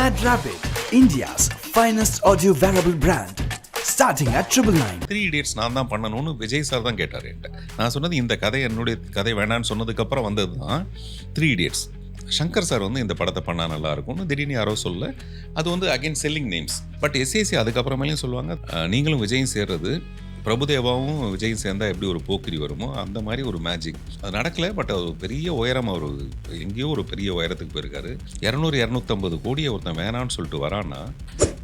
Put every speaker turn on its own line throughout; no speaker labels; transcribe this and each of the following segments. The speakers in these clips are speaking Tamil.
Mad Rabbit, India's finest audio wearable brand, starting at 999.
3 Idiots நான் தான் பண்ணணும்னு விஜய் சார் தான் கேட்டார் என்கிட்ட. நான் சொன்னது இந்த கதை என்னுடைய கதை வேணான்னு சொன்னதுக்கப்புறம் வந்தது தான் 3 Idiots. சங்கர் சார் வந்து இந்த படத்தை பண்ணால் நல்லா இருக்கும்னு திடீர்னு யாரோ சொல்ல, அது வந்து again selling names. But SAC அதுக்கப்புறமேலையும் சொல்லுவாங்க, நீங்களும் விஜயும் சேர்றது பிரபுதேவாவும் விஜயும் சேர்ந்தா எப்படி ஒரு போக்கிரி வருமோ அந்த மாதிரி ஒரு மேஜிக். அது நடக்கலை. பட் அது பெரிய உயரம், அவர் எங்கேயோ ஒரு பெரிய உயரத்துக்கு போயிருக்காரு. 200-250 கோடியை ஒருத்தன் வேணான்னு சொல்லிட்டு வரான்னா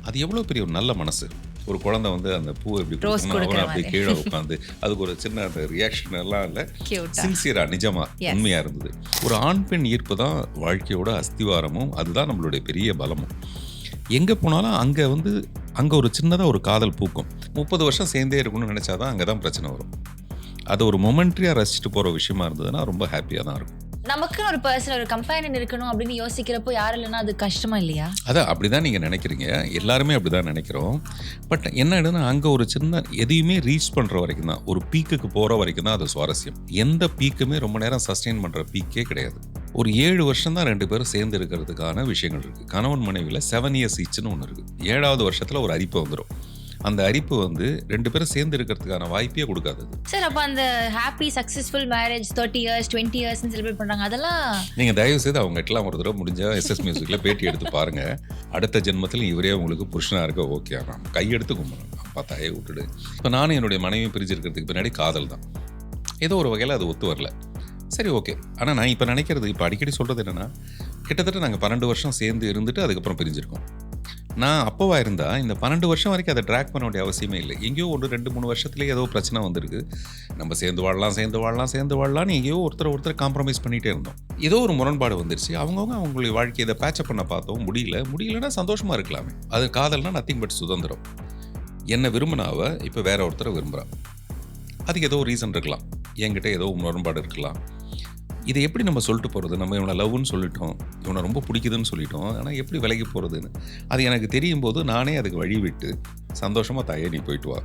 அது எவ்வளோ பெரிய ஒரு நல்ல மனசு. ஒரு குழந்தை வந்து அந்த பூ எப்படி அவரை அப்படி கீழே உட்காந்து அதுக்கு ஒரு சின்ன அந்த ரியாக்ஷன் எல்லாம் இல்லை, சின்சியரா நிஜமா உண்மையா இருந்தது. ஒரு ஆண் பெண் ஈர்ப்பு தான் வாழ்க்கையோட அஸ்திவாரமும், அதுதான் நம்மளுடைய பெரிய பலமும். எங்கே போனாலும் அங்கே ஒரு சின்னதாக ஒரு காதல் பூக்கும். 30 வருஷம் சேர்ந்தே இருக்கணும்னு நினச்சாதான் அங்கே தான் பிரச்சனை வரும். அது ஒரு மொமெண்ட்ரியாக ரசிச்சுட்டு போகிற விஷயமா இருந்ததுன்னா ரொம்ப ஹாப்பியாக தான் இருக்கும்.
நமக்குன்னு ஒரு பர்சன், ஒரு கம்பெனி இருக்கணும் அப்படின்னு யோசிக்கிறப்போ யாரும் இல்லைன்னா அது கஷ்டமா இல்லையா?
அதான் அப்படிதான் நீங்கள் நினைக்கிறீங்க, எல்லாருமே அப்படி தான் நினைக்கிறோம். பட் என்ன ஆயிடுன்னா அங்கே ஒரு சின்ன எதையுமே ரீச் பண்ணுற வரைக்கும் தான், ஒரு பீக்குக்கு போகிற வரைக்கும் தான் அது சுவாரஸ்யம். எந்த பீக்குமே ரொம்ப நேரம் சஸ்டெயின் பண்ணுற பீக்கே கிடையாது. ஒரு 7 வருஷம் தான் 2 பேரும் சேர்ந்து இருக்கிறதுக்கான விஷயங்கள் இருக்குது. கணவன் மனைவியில் 7 years ஈச்சுன்னு ஒன்று இருக்குது. 7வது வருஷத்தில் ஒரு அரிப்பு வந்துடும். அந்த அரிப்பு வந்து 2 பேரும் சேர்ந்து இருக்கிறதுக்கான வாய்ப்பே கொடுக்காது
சார். அப்போ அந்த happy successful marriage 30 years 20 years celebrate பண்ணுறாங்க, அதெல்லாம்
நீங்கள் தயவு செய்து அவங்க எல்லாம் ஒரு தடவை முடிஞ்சால் SS மியூசிக்கில் பேட்டி எடுத்து பாருங்க. அடுத்த ஜென்மத்தில் இவரே உங்களுக்கு புருஷனாக இருக்க ஓகே ஆகலாம், கையெடுத்து கும்பிடணும், பார்த்தாயே விட்டுடு. இப்போ நானும் என்னுடைய மனைவியும் பிரிஞ்சிருக்கிறதுக்கு பின்னாடி காதல் தான். ஏதோ ஒரு வகையில் அது ஒத்து வரல, சரி ஓகே. ஆனால் நான் இப்போ நினைக்கிறது, இப்போ அடிக்கடி சொல்கிறது என்னென்னா, கிட்டத்தட்ட நாங்கள் 12 வருஷம் சேர்ந்து இருந்துட்டு அதுக்கப்புறம் பிரிஞ்சிருக்கோம். நான் அப்போவாக இருந்தால் இந்த 12 வருஷம் வரைக்கும் அதை ட்ராக் பண்ண வேண்டிய அவசியமே இல்லை. எங்கேயோ 1-2-3 வருஷத்துலேயே ஏதோ பிரச்சனை வந்திருக்கு. நம்ம சேர்ந்து வாழலாம்னு எங்கேயோ ஒருத்தர் காம்ப்ரமைஸ் பண்ணிகிட்டே இருந்தோம். ஏதோ ஒரு முரண்பாடு வந்துருச்சு. அவங்களுடைய வாழ்க்கையை இதை பேச்சப் பண்ண பார்த்தோம், முடியலன்னா சந்தோஷமாக இருக்கலாமே. அது காதல்னா நத்திங் பட் சுதந்திரம். என்னை விரும்பினாவ இப்போ வேற ஒருத்தரை விரும்புகிறான். அதுக்கு ஏதோ ரீசன் இருக்கலாம், என்கிட்ட ஏதோ முரண்பாடு இருக்கலாம். இதை எப்படி நம்ம சொல்லிட்டு போகிறது? நம்ம இவனை லவ்னு சொல்லிட்டோம், இவனை ரொம்ப பிடிக்குதுன்னு சொல்லிட்டோம், ஆனால் எப்படி விலகி போகிறதுன்னு அது எனக்கு தெரியும் போது நானே அதுக்கு வழி விட்டு சந்தோஷமாக தாயே நீ போயிட்டு வா.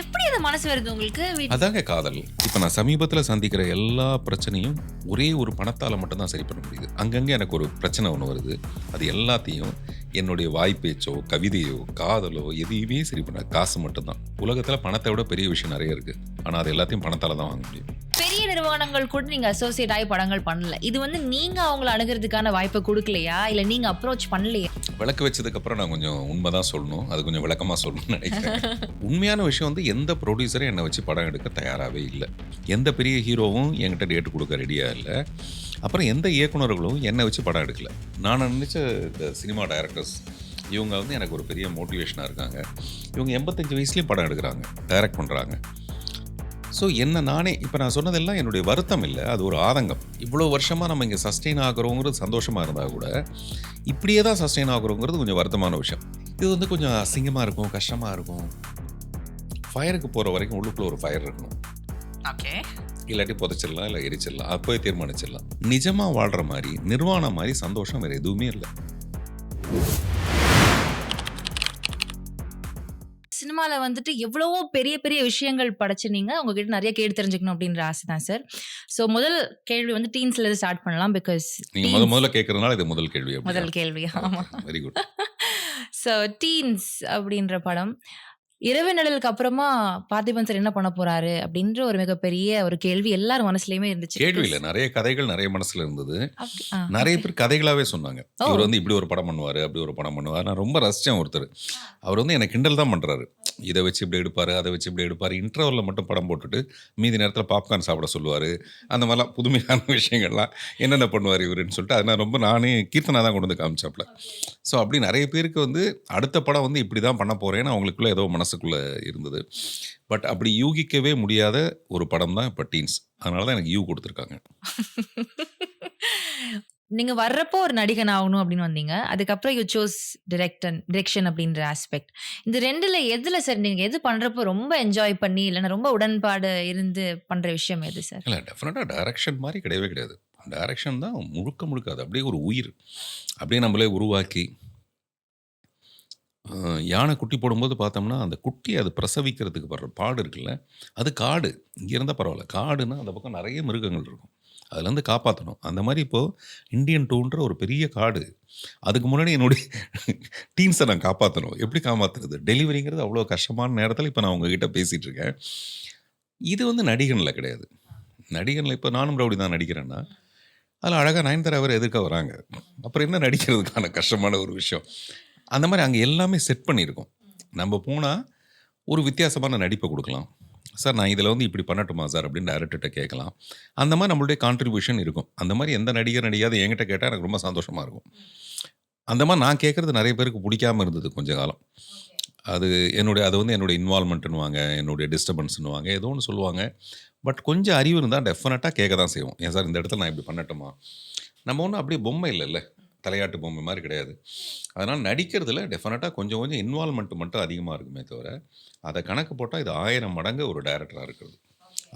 எப்படி அது மனசு வருது உங்களுக்கு?
அதாங்க காதல். இப்போ நான் சமீபத்தில் சந்திக்கிற எல்லா பிரச்சனையும் ஒரே ஒரு பணத்தால் மட்டும்தான் சரி பண்ண முடியுது. அங்கங்கே எனக்கு ஒரு பிரச்சனை ஒன்று வருது, அது எல்லாத்தையும் என்னுடைய வாய்ப்பேச்சோ கவிதையோ காதலோ எதையுமே சரி பண்ண காசு மட்டும்தான். உலகத்தில் பணத்தை விட பெரிய விஷயம் நிறைய இருக்குது, ஆனால் அது எல்லாத்தையும் பணத்தால் தான் வாங்க முடியும்.
பெரிய நிறுவனங்கள் கூட நீங்க அசோசியேட் ஆகி படங்கள் பண்ணல, இது வந்து நீங்க அவங்களை அணுகிறதுக்கான வாய்ப்பை கொடுக்கலையா, இல்லை நீங்க அப்ரோச் பண்ணலையா?
விளக்கு வச்சதுக்கு அப்புறம் நான் கொஞ்சம் உண்மைதான் சொல்லணும், அது கொஞ்சம் விளக்கமாக சொல்லணும்னு நினைக்கிறேன். உண்மையான விஷயம் வந்து எந்த ப்ரொடியூசரும் என்னை வச்சு படம் எடுக்க தயாராகவே இல்லை. எந்த பெரிய ஹீரோவும் என்கிட்ட டேட்டு கொடுக்க ரெடியாக இல்லை. அப்புறம் எந்த இயக்குநர்களும் என்னை வச்சு படம் எடுக்கலை. நான் நினச்ச இந்த சினிமா டைரக்டர்ஸ் இவங்க வந்து எனக்கு ஒரு பெரிய மோட்டிவேஷனாக இருக்காங்க. இவங்க 85 வயசுலேயும் படம் எடுக்கிறாங்க, டைரக்ட் பண்ணுறாங்க. ஸோ என்ன நானே இப்போ நான் சொன்னதெல்லாம் என்னுடைய வருத்தம் இல்லை, அது ஒரு ஆதங்கம். இவ்வளோ வருஷமாக நம்ம இங்கே சஸ்டெயின் ஆகிறோங்கிறது சந்தோஷமாக இருந்தால் கூட இப்படியே தான் சஸ்டெயின் ஆகிறோங்கிறது கொஞ்சம் வருத்தமான விஷயம். இது வந்து கொஞ்சம் அசிங்கமாக இருக்கும், கஷ்டமாக இருக்கும். ஃபயருக்கு போகிற வரைக்கும் உள்ளுக்குள்ளே ஒரு ஃபயர் இருக்கணும்.
ஓகே,
இல்லாட்டி புதைச்சிடலாம், இல்லை எரிச்சிடலாம், அப்போயே தீர்மானிச்சிடலாம். நிஜமாக வாழ்கிற மாதிரி நிர்வாணம் மாதிரி சந்தோஷம் வேறு எதுவுமே இல்லை.
சினிமாவில் வந்துட்டு எவ்வளவோ பெரிய பெரிய விஷயங்கள் படைச்சு நீங்கள் உங்ககிட்ட நிறைய கேட்டு தெரிஞ்சுக்கணும் அப்படின்ற ஆசை தான் சார். ஸோ முதல் கேள்வி வந்து டீன்ஸ்லேருந்து ஸ்டார்ட் பண்ணலாம். பிகாஸ்
நீங்கள் முதல்ல கேட்குறதுனால இது முதல் கேள்வி.
ஆமாம்,
வெரி குட்.
ஸோ டீன்ஸ் அப்படின்ற படம் இரவு நிழலுக்கு அப்புறமா பார்த்திபன் சார் என்ன பண்ண போறாரு அப்படின்ற ஒரு மிகப்பெரிய ஒரு கேள்வி எல்லாரும் மனசுலயுமே இருந்துச்சு.
கேள்வி இல்லை, நிறைய கதைகள் நிறைய மனசுல இருந்தது. நிறைய பேர் கதைகளாவே சொன்னாங்க, இவர் வந்து இப்படி ஒரு படம் பண்ணுவாரு, அப்படி ஒரு படம் பண்ணுவார். நான் ரொம்ப ரசிச்சேன். ஒருத்தர் அவர் வந்து எனக்கு கிண்டல் தான் பண்றாரு, இதை வச்சு இப்படி எடுப்பாரு, அதை வச்சு இப்படி எடுப்பாரு. இன்டர்வல்ல மட்டும் படம் போட்டுட்டு மீதி நேரத்தில் பாப்கார்ன் சாப்பிட சொல்லுவார். அந்த மாதிரிலாம் புதுமையான விஷயங்கள்லாம் என்னென்ன பண்ணுவார் இவருன்னு சொல்லிட்டு அதனால் ரொம்ப நானே கீர்த்தனா தான் கொண்டு வந்து காமிச்சாப்ல. ஸோ அப்படி நிறைய பேருக்கு வந்து அடுத்த படம் வந்து இப்படி தான் பண்ண போகிறேன்னு அவங்களுக்குள்ள ஏதோ மனசுக்குள்ளே இருந்தது. பட் அப்படி யூகிக்கவே முடியாத ஒரு படம் தான் இப்போ டீன்ஸ். அதனால தான் எனக்கு யூ கொடுத்துருக்காங்க.
நீங்க வர்றப்போ ஒரு நடிகன் ஆகணும் அப்படின்னு வந்தீங்க, அதுக்கப்புறம் யூ சோஸ் டிரெக்ஷன் அப்படின்ற ஆஸ்பெக்ட். இந்த ரெண்டுல எதுல சார் நீங்க எது பண்றப்போ ரொம்ப என்ஜாய் பண்ணி இல்லைன்னா ரொம்ப உடன்பாடு இருந்து பண்ற விஷயம் எது சார்?
இல்லை, டெஃபினட்டாக டைரக்ஷன் மாதிரி கிடையவே கிடையாது. டைரக்ஷன் தான் முழுக்க அது அப்படியே ஒரு உயிர். அப்படியே நம்மளே உருவாக்கி யானை குட்டி போடும்போது பார்த்தோம்னா அந்த குட்டி அது பிரசவிக்கிறதுக்கு படுற பாடு இருக்குல்ல, அது காடு. இங்கே இருந்தால் பரவாயில்ல, காடுன்னா அந்த பக்கம் நிறைய மிருகங்கள் இருக்கும். அதுலேருந்து காப்பாற்றணும். அந்த மாதிரி இப்போது இந்தியன் டூன்ற ஒரு பெரிய காடு. அதுக்கு முன்னாடி என்னுடைய டீம்ஸை நான் காப்பாற்றணும். எப்படி காப்பாற்றுறது? டெலிவரிங்கிறது அவ்வளோ கஷ்டமான நேரத்தில் இப்போ நான் உங்ககிட்ட பேசிகிட்டு இருக்கேன். இது வந்து நடிகனில் கிடையாது. நடிகனில் இப்போ நானும் ரவுடி தான் நடிக்கிறேன்னா, அதில் அழகாக நயன்தாரா வேறு எதிர்க்க வராங்க. அப்புறம் என்ன நடிக்கிறதுக்கான கஷ்டமான ஒரு விஷயம். அந்த மாதிரி அங்கே எல்லாமே செட் பண்ணியிருக்கோம். நம்ம போனால் ஒரு வித்தியாசமான நடிப்பை கொடுக்கலாம். சார் நான் இதில் வந்து இப்படி பண்ணட்டுமா சார் அப்படின்னு டைரக்டர்கிட்ட கேட்கலாம். அந்த மாதிரி நம்மளுடைய கான்ட்ரிபியூஷன் இருக்கும். அந்த மாதிரி எந்த நடிகர் நடிகாத என்கிட்ட கேட்டால் எனக்கு ரொம்ப சந்தோஷமாக இருக்கும். அந்த மாதிரி நான் கேட்குறது நிறைய பேருக்கு பிடிக்காமல் இருந்தது கொஞ்ச காலம். அது அது வந்து என்னுடைய இன்வால்மெண்ட்டுன்னுவாங்க, என்னுடைய டிஸ்டர்பன்ஸ்னுவாங்க, ஏதோ ஒன்று சொல்லுவாங்க. பட் கொஞ்சம் அறிவு இருந்தால் டெஃபினட்டாக கேட்க தான் செய்வோம். ஏன் சார் இந்த இடத்துல நான் இப்படி பண்ணட்டுமா? நம்ம ஒன்றும் அப்படியே பொம்மை இல்லைல்ல, தலையாட்டு பொம்மை மாதிரி கிடையாது. அதனால் நடிக்கிறதுல டெஃபினட்டாக கொஞ்சம் கொஞ்சம் இன்வால்மெண்ட் மட்டும் அதிகமாக இருக்குமே தவிர, அதை கணக்கு போட்டால் இது 1000 மடங்கு ஒரு டைரக்டராக இருக்கிறது.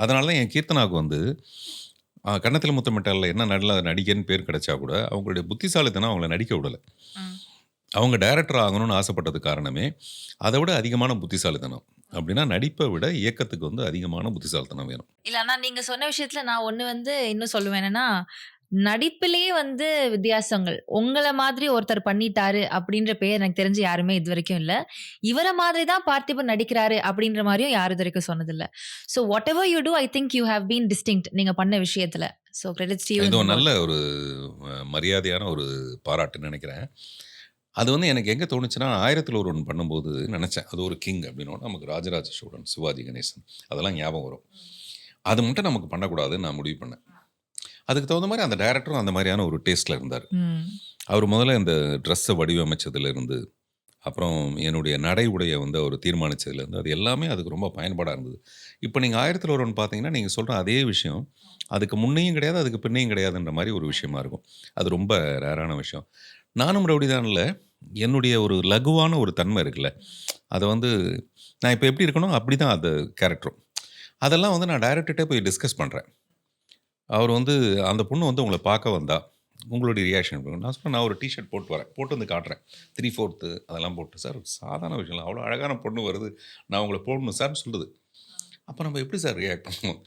அதனால தான் என் கீர்த்தனாவுக்கு வந்து கன்னத்தில் முத்தமிட்டாலில் என்ன நல்ல நடிகன்னு பேர் கிடைச்சா கூட அவங்களுடைய புத்திசாலித்தனம் அவங்கள நடிக்க விடலை. அவங்க டைரக்டர் ஆகணும்னு ஆசைப்பட்டது காரணமே அதை விட அதிகமான புத்திசாலித்தனம். அப்படின்னா நடிப்பை விட இயக்கத்துக்கு வந்து அதிகமான புத்திசாலித்தனம் வேணும்.
இல்லைன்னா நீங்க சொன்ன விஷயத்துல நான் ஒண்ணு வந்து இன்னும் சொல்லுவேன் என்னன்னா, நடிப்பிலேயே வந்து வித்தியாசங்கள். உங்கள மாதிரி ஒருத்தர் பண்ணிட்டாரு அப்படின்ற பேர் எனக்கு தெரிஞ்சு யாருமே இதுவரைக்கும் இல்ல. இவர மாதிரி தான் பார்த்திபன் நடிக்கிறாரு அப்படின்ற மாதிரியும் யாரும் இதுவரைக்கும் சொன்னதில்ல. So whatever you do I think you have been distinct நீங்க பண்ண விஷயத்துல. So credits to you.
இது ஒரு நல்ல ஒரு மரியாதையான ஒரு பாராட்டுன்னு நினைக்கிறேன். அது வந்து எனக்கு எங்கே தோணுச்சுன்னா 1000ல் ஒருவன் பண்ணும்போது நினச்சேன் அது ஒரு கிங் அப்படின்னோட நமக்கு ராஜராஜ சோழன், சிவாஜி கணேசன் அதெல்லாம் ஞாபகம் வரும். அது மட்டும் நமக்கு பண்ணக்கூடாதுன்னு நான் முடிவு பண்ணேன். அதுக்கு தகுந்த மாதிரி அந்த டைரக்டரும் அந்த மாதிரியான ஒரு டேஸ்ட்டில் இருந்தார். அவர் முதல்ல இந்த ட்ரெஸ்ஸை வடிவமைச்சதுலேருந்து, அப்புறம் என்னுடைய நடை உடையை வந்து அவர் தீர்மானித்ததுலேருந்து, அது எல்லாமே அதுக்கு ரொம்ப பயன்பாடாக இருந்தது. இப்போ நீங்கள் 1000ல் ஒருவன் பார்த்தீங்கன்னா நீங்கள் சொல்கிற அதே விஷயம் அதுக்கு முன்னையும் கிடையாது, அதுக்கு பின்னையும் கிடையாதுன்ற மாதிரி ஒரு விஷயமா இருக்கும். அது ரொம்ப ரேரான விஷயம். நானும் ரவுடிதானில் என்னுடைய ஒரு லகுவான ஒரு தன்மை இருக்குல்ல, அதை வந்து நான் இப்போ எப்படி இருக்கணும் அப்படி தான் அது கேரக்டரும். அதெல்லாம் வந்து நான் டைரக்டர்கிட்ட போய் டிஸ்கஸ் பண்ணுறேன். அவர் வந்து அந்த பொண்ணு வந்து உங்களை பார்க்க வந்தா உங்களுடைய ரியாக்ஷன் நான் சொன்னேன், நான் ஒரு டிஷர்ட் போட்டு வரேன், போட்டு வந்து காட்டுறேன் 3/4 அதெல்லாம் போட்டு, சார் சாதாரண விஷயம் இல்லை, அவ்வளோ அழகான பொண்ணு வருது, நான் உங்களை போடணும் சார்னு சொல்லுது. அப்போ நம்ம எப்படி சார் ரியாக்ட் பண்ணுவோம்?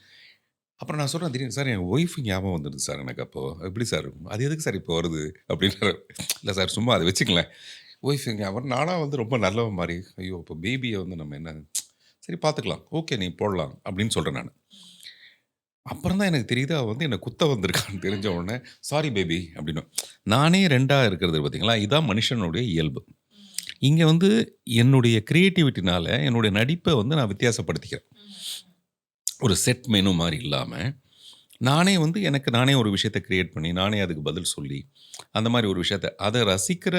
அப்புறம் நான் சொல்கிறேன், திடீர்னு சார் என் ஒய்ஃபு ஞாபகம் வந்துடுது சார் எனக்கு. அப்போது எப்படி சார் அது எதுக்கு சார் இப்போ வருது அப்படின்ற, இல்லை சார் சும்மா அதை வச்சுக்கலேன், ஒய்ஃபு ஞாபகம். நானாக வந்து ரொம்ப நல்லவன் மாதிரி, ஐயோ இப்போ பேபியை வந்து நம்ம என்ன சரி பார்த்துக்கலாம், ஓகே நீ போடலாம் அப்படின்னு சொல்கிறேன் நான். அப்புறம் தான் எனக்கு தெரியுது அவள் வந்து என்னை குத்த வந்திருக்கான்னு தெரிஞ்ச உடனே சாரி பேபி அப்படின்னு. நானே 2ஆக இருக்கிறது பார்த்தீங்களா, இதுதான் மனுஷனுடைய இயல்பு. இங்கே வந்து என்னுடைய க்ரியேட்டிவிட்டினால என்னுடைய நடிப்பை வந்து நான் வித்தியாசப்படுத்திக்கிறேன். ஒரு செட் மெனு மாதிரி இல்லாமல் நானே வந்து எனக்கு நானே ஒரு விஷயத்தை க்ரியேட் பண்ணி நானே அதுக்கு பதில் சொல்லி அந்த மாதிரி ஒரு விஷயத்தை அதை ரசிக்கிற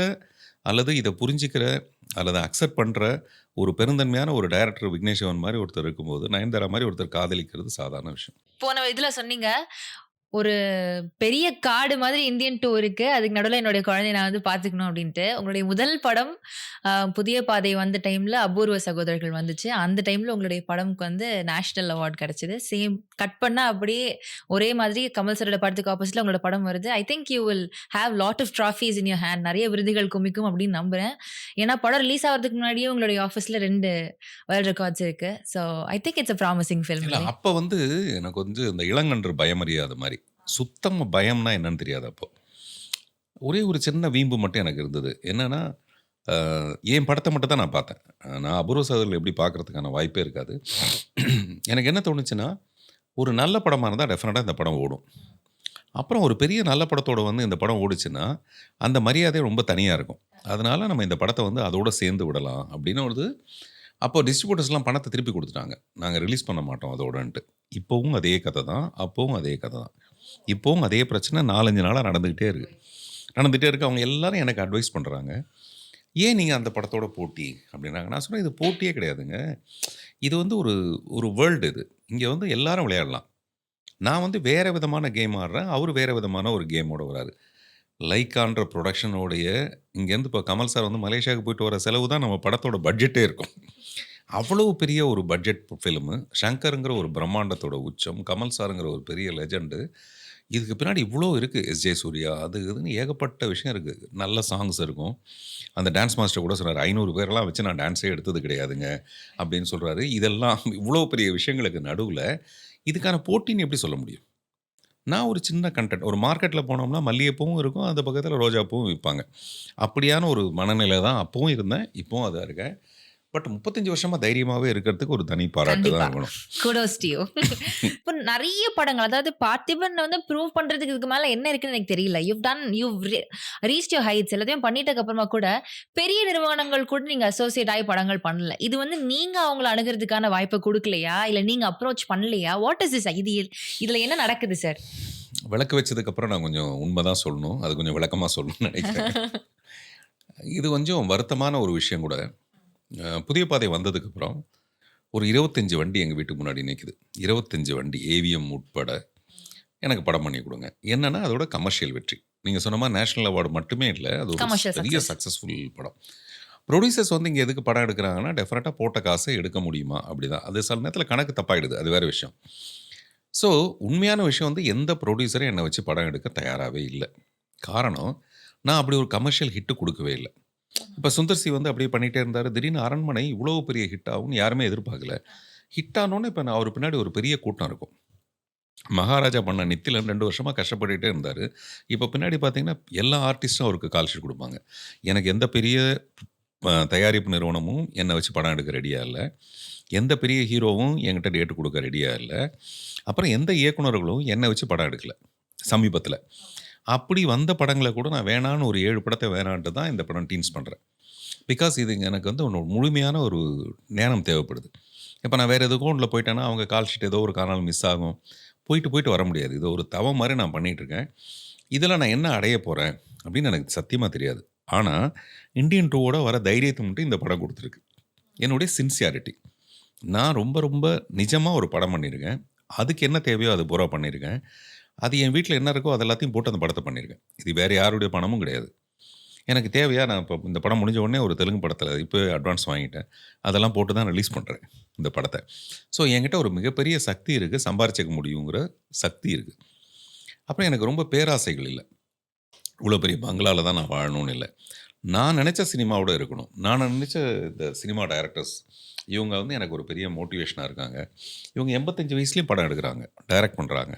அல்லது இதை புரிஞ்சிக்கிற அல்லது அக்செப்ட் பண்ணுற ஒரு பெருந்தன்மையான ஒரு டைரக்டர் விக்னேஷ்வன் மாதிரி ஒருத்தர் இருக்கும்போது நயன்தாரா மாதிரி ஒருத்தர் காதலிக்கிறது சாதாரண விஷயம்.
போன இதுல சொன்னீங்க ஒரு பெரிய காடு மாதிரி இந்தியன் டூ இருக்கு, அதுக்கு நடுவில் என்னுடைய குழந்தைய நான் வந்து பார்த்துக்கணும் அப்படின்ட்டு. உங்களுடைய முதல் படம் புதிய பாதை வந்த டைமில் அபூர்வ சகோதரர்கள் வந்துச்சு. அந்த டைமில் உங்களுடைய படம்க்கு வந்து நேஷ்னல் அவார்ட் கிடச்சிது. சேம் கட் பண்ணால் அப்படியே ஒரே மாதிரி கமல் சரோட படத்துக்கு ஆப்போசிட்டில் உங்களோட படம் வருது. I think you will have lot of trophies in your hand. நிறைய விருதுகள் குமிக்கும் அப்படின்னு நம்புகிறேன். ஏன்னா படம் ரிலீஸ் ஆகிறதுக்கு முன்னாடியே உங்களுடைய ஆஃபீஸில் 2 வேர்ல்ட் ரெக்கார்ட்ஸ் இருக்குது. So I think it's a promising film.
இல்லை அப்போ வந்து எனக்கு வந்து இந்த இளங்கன்று பயமறியாத மாதிரி சுத்தமாக பயம்னா என்னன்னு தெரியாது. அப்போ ஒரே ஒரு சின்ன வீம்பு மட்டும் எனக்கு இருந்தது. என்னென்னா என் படத்தை மட்டும் தான் நான் பார்த்தேன். நான் அபூர்வ சகோதரர்கள் எப்படி பார்க்குறதுக்கான வாய்ப்பே இருக்காது. எனக்கு என்ன தோணுச்சுன்னா, ஒரு நல்ல படமாக இருந்தால் டெஃபினட்டாக இந்த படம் ஓடும். அப்புறம் ஒரு பெரிய நல்ல படத்தோடு வந்து இந்த படம் ஓடிச்சுன்னா அந்த மரியாதை ரொம்ப தனியாக இருக்கும். அதனால் நம்ம இந்த படத்தை வந்து அதோடு சேர்ந்து விடலாம் அப்படின்னு ஒரு அப்போ டிஸ்ட்ரிபியூட்டர்ஸ்லாம் பணத்தை திருப்பி கொடுத்துட்டாங்க, நாங்கள் ரிலீஸ் பண்ண மாட்டோம் அதோடன்ட்டு. இப்போவும் அதே கதை தான், அப்போவும் அதே கதை தான், இப்போவும் அதே பிரச்சனை 4-5 நாளாக நடந்துக்கிட்டே இருக்குது. அவங்க எல்லாரும் எனக்கு அட்வைஸ் பண்ணுறாங்க, ஏன் நீங்கள் அந்த படத்தோட போட்டி அப்படின்னாங்க. நான் சொன்னேன், இது போட்டியே கிடையாதுங்க, இது வந்து ஒரு வேர்ல்டு. இது இங்கே வந்து எல்லாரும் விளையாடலாம். நான் வந்து வேறு விதமான கேம் ஆடுறேன், அவர் வேறு விதமான ஒரு கேமோட வராரு. லைக்கான்ற ப்ரொடக்ஷனோடைய இங்கேருந்து இப்போ கமல் சார் வந்து மலேசியாவுக்கு போயிட்டு வர செலவு தான் நம்ம படத்தோட பட்ஜெட்டே இருக்கும். அவ்வளோ பெரிய ஒரு பட்ஜெட் ஃபிலிமு. ஷங்கருங்கிற ஒரு பிரம்மாண்டத்தோட உச்சம், கமல் சாருங்கிற ஒரு பெரிய லெஜண்டு. இதுக்கு பின்னாடி இவ்வளோ இருக்குது. எஸ்ஜே சூர்யா அது இதுன்னு ஏகப்பட்ட விஷயம் இருக்குது. நல்ல சாங்ஸ் இருக்கும். அந்த டான்ஸ் மாஸ்டர் கூட சொன்னார், 500 பேரெல்லாம் வச்சு நான் டான்ஸே எடுத்தது கிடையாதுங்க அப்படின்னு சொல்கிறாரு. இதெல்லாம் இவ்வளோ பெரிய விஷயங்களுக்கு நடுவில் இதுக்கான போட்டின்னு எப்படி சொல்ல முடியும்? நான் ஒரு சின்ன கன்டென்ட் ஒரு மார்க்கெட்டில் போனோம்னா மல்லிகைப்பூவும் இருக்கும், அந்த பக்கத்தில் ரோஜாப்பூவும் விற்பாங்க. அப்படியான ஒரு மனநிலை தான் அப்பவும் இருந்தேன், இப்பவும் அதான் இருக்கேன். பட் 35 வருஷமா தைரியமாவே இருக்கிறதுக்கு ஒரு தனி பாராட்டு
கண்டிப்பா.
தான் இருக்கணும்.
Kudos to you. இப்ப நெறைய படங்கள் அதாவது பார்த்திபன் வந்து ப்ரூவ் பண்றதுக்கு இதுக்கு மேல என்ன இருக்குன்னு எனக்கு தெரியல. யூவ் ரீச்ட் யுவர் ஹைட்ஸ் எல்லாத்தையும் பண்ணிட்டதுக்கு அப்புறமா கூட பெரிய நிறுவனங்கள் கூட நீங்க அசோசியேட் ஆயி படங்கள் பண்ணல. இது வந்து நீங்க அவங்கள அணுகுறதுக்கான வாய்ப்ப குடுக்கலையா? இல்ல நீங்க அப்ரோச் பண்ணலையா? What is this? இதுல என்ன நடக்குது சார்?
விளக்கு வச்சதுக்கப்புறம் நான் கொஞ்சம் உண்மை தான் சொல்லணும். அது கொஞ்சம் விளக்கமா சொல்லணும்னு நினைக்கிறேன். இது கொஞ்சம் வருத்தமான ஒரு விஷயம் கூட. புதிய பாதை வந்ததுக்கப்புறம் ஒரு 25 வண்டி எங்கள் வீட்டுக்கு முன்னாடி நிற்குது. 25 வண்டி ஏவிஎம் உட்பட எனக்கு படம் பண்ணி கொடுங்க. என்னன்னா அதோட கமர்ஷியல் வெற்றி. நீங்கள் சொன்ன மாதிரி நேஷனல் அவார்டு மட்டுமே இல்லை, அது ஒரு
கமர்ஷியல்
பெரிய
சக்சஸ்.
சக்ஸஸ்ஃபுல் படம். ப்ரொடியூசர்ஸ் வந்து இங்கே எதுக்கு படம் எடுக்கிறாங்கன்னா டெஃபினட்டாக போட்ட காசை எடுக்க முடியுமா அப்படிதான். அது சில நேரத்தில் கணக்கு தப்பாயிடுது, அது வேறு விஷயம். ஸோ உண்மையான விஷயம் வந்து எந்த ப்ரொடியூசரும் என்னை வச்சு படம் எடுக்க தயாராகவே இல்லை. காரணம், நான் அப்படி ஒரு கமர்ஷியல் ஹிட்டு கொடுக்கவே இல்லை. இப்போ சுந்தர் சி வந்து அப்படியே பண்ணிகிட்டே இருந்தார். திடீர்னு அரண்மனை இவ்வளோ பெரிய ஹிட் ஆகும்னு யாருமே எதிர்பார்க்கல. ஹிட் ஆனோன்னு இப்போ நான் அவர் பின்னாடி ஒரு பெரிய கூட்டம் இருக்கும். மகாராஜா பண்ண நித்திலன் 2 வருஷமாக கஷ்டப்பட்டுகிட்டே இருந்தார். இப்போ பின்னாடி பார்த்தீங்கன்னா எல்லா ஆர்டிஸ்ட்டும் அவருக்கு கால் ஷீட் கொடுப்பாங்க. எனக்கு எந்த பெரிய தயாரிப்பு நிறுவனமும் என்னை வச்சு படம் எடுக்க ரெடியாக இல்லை. எந்த பெரிய ஹீரோவும் என்கிட்ட டேட்டு கொடுக்க ரெடியாக இல்லை. அப்புறம் எந்த இயக்குனர்களும் என்னை வச்சு படம் எடுக்கலை சமீபத்தில். அப்படி வந்த படங்களை கூட நான் வேணான்னு ஒரு 7 படத்தை வேணான்ட்டு தான் இந்த படம் டீன்ஸ் பண்ணுறேன். பிகாஸ் இது எனக்கு வந்து ஒரு முழுமையான ஒரு நேரம் தேவைப்படுது. இப்போ நான் வேறு எதுக்கும் ஒன்றில் போயிட்டேன்னா அவங்க கால் ஷீட் ஏதோ ஒரு காரணம் மிஸ் ஆகும். போயிட்டு வர முடியாது. இது ஒரு தவம் மாதிரி நான் பண்ணிகிட்ருக்கேன். இதில் நான் என்ன அடைய போகிறேன் அப்படின்னு எனக்கு சத்தியமாக தெரியாது. ஆனால் இந்தியன் 2வோட வர தைரியத்தை மட்டும் இந்த படம் கொடுத்துருக்கு. என்னுடைய சின்சியாரிட்டி. நான் ரொம்ப ரொம்ப நிஜமாக ஒரு படம் பண்ணியிருக்கேன். அதுக்கு என்ன தேவையோ அது பூரா பண்ணியிருக்கேன். அது என் வீட்டில் என்ன இருக்கோ அது எல்லாத்தையும் போட்டு அந்த படத்தை பண்ணியிருக்கேன். இது வேறு யாருடைய பணமும் கிடையாது. எனக்கு தேவையா நான் இப்போ இந்த படம் முடிஞ்ச உடனே ஒரு தெலுங்கு படத்தில் இப்போ அட்வான்ஸ் வாங்கிட்டேன். அதெல்லாம் போட்டு தான் ரிலீஸ் பண்ணுறேன் இந்த படத்தை. ஸோ என்கிட்ட ஒரு மிகப்பெரிய சக்தி இருக்குது, சம்பாரிச்சிக்க முடியுங்கிற சக்தி இருக்குது. அப்புறம் எனக்கு ரொம்ப பேராசைகள் இல்லை. இவ்வளோ பெரிய பங்களாவில் தான் நான் வாழணும்னு இல்லை. நான் நினச்ச சினிமாவோட இருக்கணும். நான் நினச்ச இந்த சினிமா டைரக்டர்ஸ் இவங்க வந்து எனக்கு ஒரு பெரிய மோட்டிவேஷனாக இருக்காங்க. இவங்க 85 வயசுலேயும் படம் எடுக்கிறாங்க, டைரக்ட் பண்ணுறாங்க.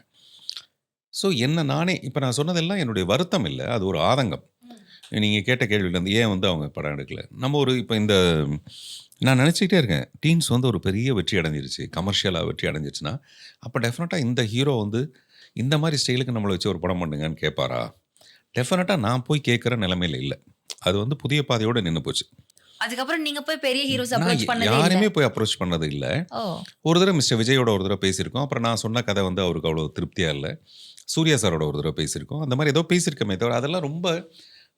ஸோ என்ன நானே இப்போ நான் சொன்னதெல்லாம் என்னுடைய வருத்தம் இல்லை, அது ஒரு ஆதங்கம். நீங்கள் கேட்ட கேள்வியிலேருந்து ஏன் வந்து அவங்க படம் எடுக்கல. நம்ம ஒரு இப்போ இந்த நான் நினச்சிக்கிட்டே இருக்கேன், டீன்ஸ் வந்து ஒரு பெரிய வெற்றி அடைஞ்சிருச்சு, கமர்ஷியலாக வெற்றி அடைஞ்சிருச்சுன்னா அப்போ டெஃபினட்டாக இந்த ஹீரோ வந்து இந்த மாதிரி ஸ்டைலுக்கு நம்மளை வச்சு ஒரு படம் பண்ணுங்கன்னு கேட்பாரா? டெஃபினட்டாக நான் போய் கேட்குற நிலைமையில் இல்லை. அது வந்து புதிய பாதையோடு நின்று போச்சு.
அதுக்கப்புறம் நீங்க போய் பெரிய ஹீரோஸ்
நான்
அப்ரோச் பண்ணதே இல்ல.
யாரையுமே போய் அப்ரோச் பண்ணது இல்லை.
ஓ.
ஒரு தடவை மிஸ்டர் விஜயோட ஒரு தடவை பேசியிருக்கோம். அப்புறம் நான் சொன்ன கதை வந்து அவருக்கு அவ்வளோ திருப்தியாக இல்லை. சூர்யா சாரோட ஒரு தடவை பேசியிருக்கோம். அந்த மாதிரி ஏதோ பேசியிருக்கமே தவிர அதெல்லாம் ரொம்ப